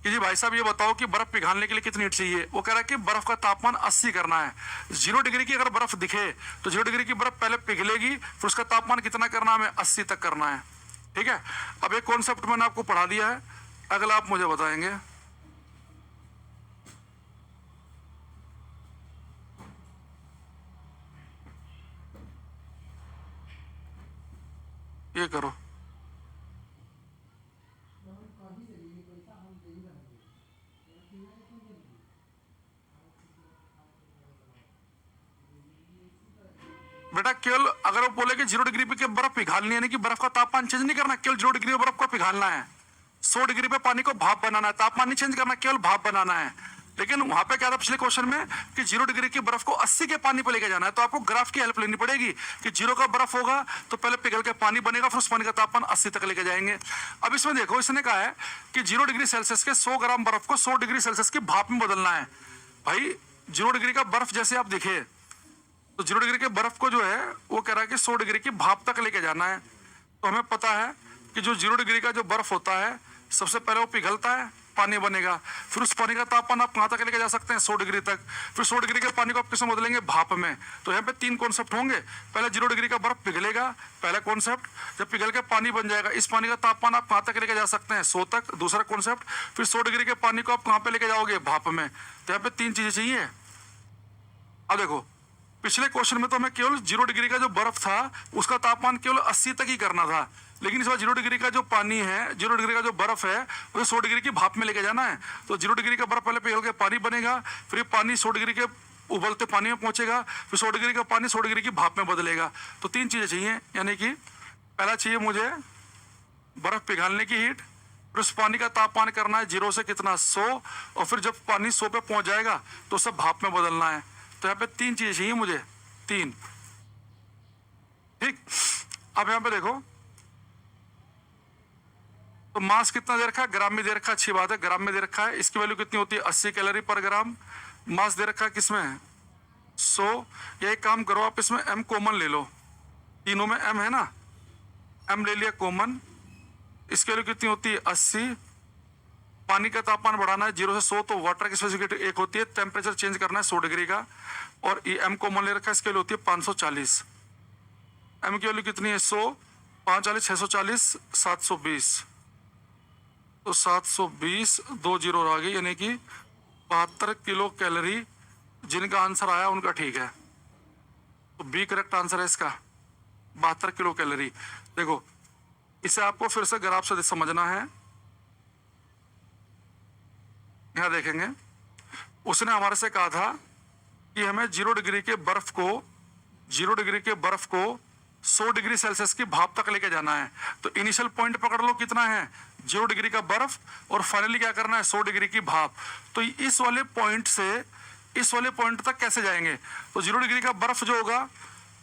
S1: कि जी भाई साहब ये बताओ कि बर्फ पिघालने के लिए कितनी हीट चाहिए। वो कह रहा है कि बर्फ का तापमान 80 करना है। 0 डिग्री की अगर बर्फ दिखे तो 0 डिग्री की बर्फ पहले पिघलेगी फिर उसका तापमान कितना करना है हमें 80 तक करना है, ठीक है। अब एक कॉन्सेप्ट मैंने आपको पढ़ा दिया है, अगला आप मुझे बताएंगे। ये करो बेटा, केवल अगर वो बोले कि 0 डिग्री पे के बर्फ पिघालनी है, यानी कि बर्फ का तापमान चेंज नहीं करना, केवल 0 डिग्री पे बर्फ को पिघालना है। 100 डिग्री पे पानी को भाप बनाना है, तापमान नहीं चेंज करना, केवल भाप बनाना है। लेकिन वहां पे क्या था पिछले क्वेश्चन में कि 0 डिग्री की बर्फ को 80 के पानी पे लेके जाना है। तो आपको ग्राफ की हेल्प लेनी पड़ेगी कि 0 का बर्फ होगा तो पहले पिघल के पानी बनेगा फिर उस पानी का तापमान 80 तक लेके जाएंगे। अब इसमें देखो इसने कहा है कि 0 डिग्री सेल्सियस के 100 ग्राम बर्फ को 100 डिग्री सेल्सियस की भाप में बदलना है। भाई 0 डिग्री का बर्फ जैसे आप देखे तो 0 डिग्री के बर्फ को जो है वो कह रहा है कि 100 डिग्री की भाप तक लेके जाना है। तो हमें पता है कि जो 0 डिग्री का जो बर्फ होता है सबसे पहले वो पिघलता है, पानी बनेगा, फिर उस पानी का तापमान आप कहाँ तक लेके जा सकते हैं 100 डिग्री तक। फिर 100 डिग्री के पानी को आप किसमें बदलेंगे, भाप में। तो यहाँ पे 3 कॉन्सेप्ट होंगे। पहले 0 डिग्री का बर्फ पिघलेगा, पहला कॉन्सेप्ट। जब पिघल के पानी बन जाएगा इस पानी का तापमान आप कहाँ तक लेके जा सकते हैं 100 तक, दूसरा कॉन्सेप्ट। फिर 100 डिग्री के पानी को आप कहाँ पे लेके जाओगे, भाप में। तो यहाँ पे 3 चीजें चाहिए। अब देखो पिछले क्वेश्चन में तो हमें केवल 0 डिग्री का जो बर्फ था उसका तापमान केवल 80 तक ही करना था, लेकिन इस बार 0 डिग्री का जो पानी है, 0 डिग्री का जो बर्फ है उसे 100 डिग्री की भाप में लेके जाना है। तो 0 डिग्री का बर्फ पहले पिघल के पानी बनेगा, फिर पानी 100 डिग्री के उबलते पानी में पहुंचेगा, फिर 100 डिग्री का पानी 100 डिग्री की भाप में बदलेगा। तो 3 चीजें चाहिए, यानी कि पहला चाहिए मुझे बर्फ पिघालने की हीट, फिर उस पानी का तापमान करना है 0 से कितना 100, और फिर जब पानी 100 पे पहुंच जाएगा तो सब भाप में बदलना है। तो यहाँ पे 3 चीजें चाहिए मुझे, 3, ठीक। अब यहाँ पे देखो तो मास कितना दे रखा है, ग्राम में दे रखा है, अच्छी बात है, ग्राम में दे रखा है। इसकी वैल्यू कितनी होती है 80 कैलोरी पर ग्राम। मास दे रखा है किसमें 100। या एक काम करो आप इसमें m कॉमन ले लो, तीनों में m है ना, m ले लिया कॉमन। इसकी वैल्यू कितनी होती है 80। पानी का तापमान बढ़ाना है 0 से 100, तो वाटर की स्पेसिफिक 1 होती है, टेम्परेचर चेंज करना है 100 डिग्री का, और ये m कॉमन ले रखा है, इसकी वैल्यू होती है 540। m की वैल्यू कितनी है 100, 540 640 720, तो 720 2 जीरो आ गई, यानी कि 72 किलो कैलोरी। जिनका आंसर आया उनका ठीक है, तो बी करेक्ट आंसर है इसका, 72 किलो कैलोरी। देखो इसे आपको फिर से ग्राफ से समझना है। यहां देखेंगे उसने हमारे से कहा था कि हमें 0 डिग्री के बर्फ को 0 डिग्री के बर्फ को 100 डिग्री सेल्सियस की भाप तक लेके जाना है। तो इनिशियल पॉइंट पकड़ लो कितना है, 0 डिग्री का बर्फ, और फाइनली क्या करना है, 100 डिग्री की भाप। तो इस वाले पॉइंट से इस वाले पॉइंट तक कैसे जाएंगे, तो 0 डिग्री का बर्फ जो होगा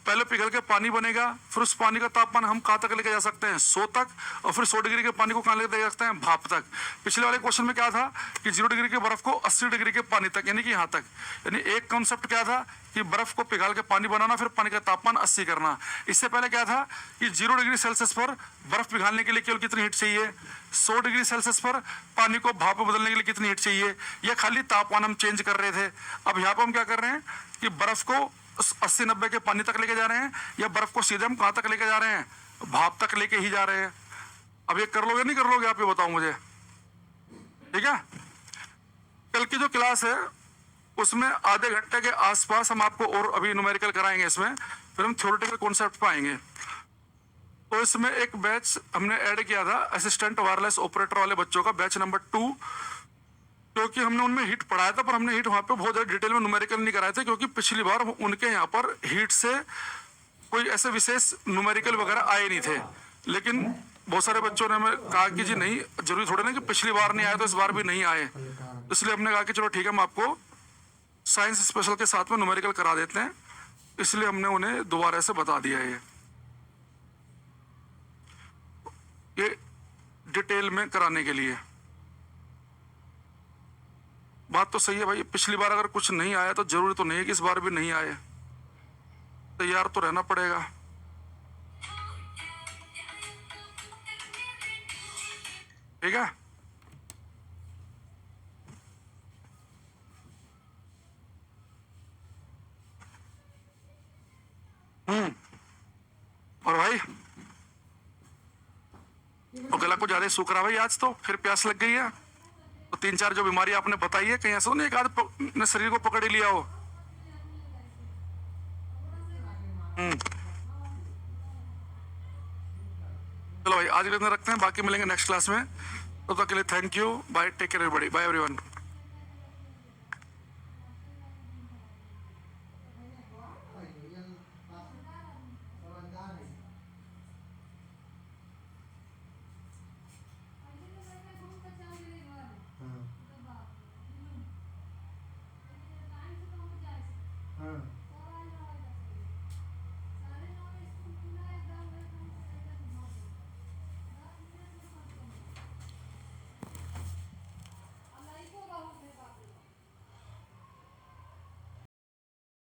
S1: पहले पिघल के पानी बनेगा, फिर उस पानी का तापमान हम कहाँ तक लेके जा सकते हैं, 100 तक, और फिर 100 डिग्री के पानी को कहाँ लेके जा सकते हैं, भाप तक। पिछले वाले क्वेश्चन में क्या था कि 0 डिग्री के बर्फ को 80 डिग्री के पानी तक, यानी कि यहाँ तक। यानी एक कॉन्सेप्ट क्या था कि बर्फ को पिघाल के पानी बनाना, फिर पानी का तापमान 80 करना। इससे पहले क्या था कि 0 डिग्री सेल्सियस पर बर्फ पिघालने के लिए केवल कितनी हीट चाहिए, 100 डिग्री सेल्सियस पर पानी को भाप में बदलने के लिए कितनी हीट चाहिए। यह खाली तापमान हम चेंज कर रहे थे। अब यहाँ पर हम क्या कर रहे हैं कि बर्फ को 80-90 के पानी तक लेके जा रहे हैं, या बर्फ को सीधे हम कहां तक लेके जा रहे हैं, भाप तक लेके ही जा रहे हैं। अब ये कर लोगे नहीं कर लोगे, आप ये बताओ मुझे, ठीक है। कल की जो क्लास है उसमें आधे घंटे के आसपास हम आपको और अभी न्यूमेरिकल कराएंगे, इसमें फिर हम थ्योरेटिकल कॉन्सेप्ट पाएंगे। तो इसमें एक बैच हमने ऐड किया था असिस्टेंट वायरलेस ऑपरेटर वाले बच्चों का, बैच नंबर 2, क्योंकि हमने उनमें हीट पढ़ाया था, पर हमने हीट वहाँ पे बहुत ज़्यादा डिटेल में न्यूमेरिकल नहीं कराए थे, क्योंकि पिछली बार उनके यहाँ पर हीट से कोई ऐसे विशेष न्यूमेरिकल वगैरह आए नहीं थे। लेकिन बहुत सारे बच्चों ने हमें कहा कि जी नहीं, जरूरी थोड़े ना कि पिछली बार नहीं आए तो इस बार भी नहीं आए। इसलिए हमने कहा कि चलो ठीक है, हम आपको साइंस स्पेशल के साथ में न्यूमेरिकल करा देते हैं। इसलिए हमने उन्हें दोबारा से बता दिया है। ये डिटेल में कराने के लिए। बात तो सही है भाई, पिछली बार अगर कुछ नहीं आया तो जरूरी तो नहीं है कि इस बार भी नहीं आए, तैयार तो रहना पड़ेगा। ठीक है, और भाई तो गला को ज्यादा सूख रहा भाई, आज तो फिर प्यास लग गई है। तो 3-4 जो बीमारी आपने बताई है, कहीं ऐसा नहीं एक आध ने शरीर को पकड़ ही लिया हो। चलो भाई आज के लिए इतना रखते हैं, बाकी मिलेंगे नेक्स्ट क्लास में। तब तक के लिए thank you, bye, take care everybody, bye everyone.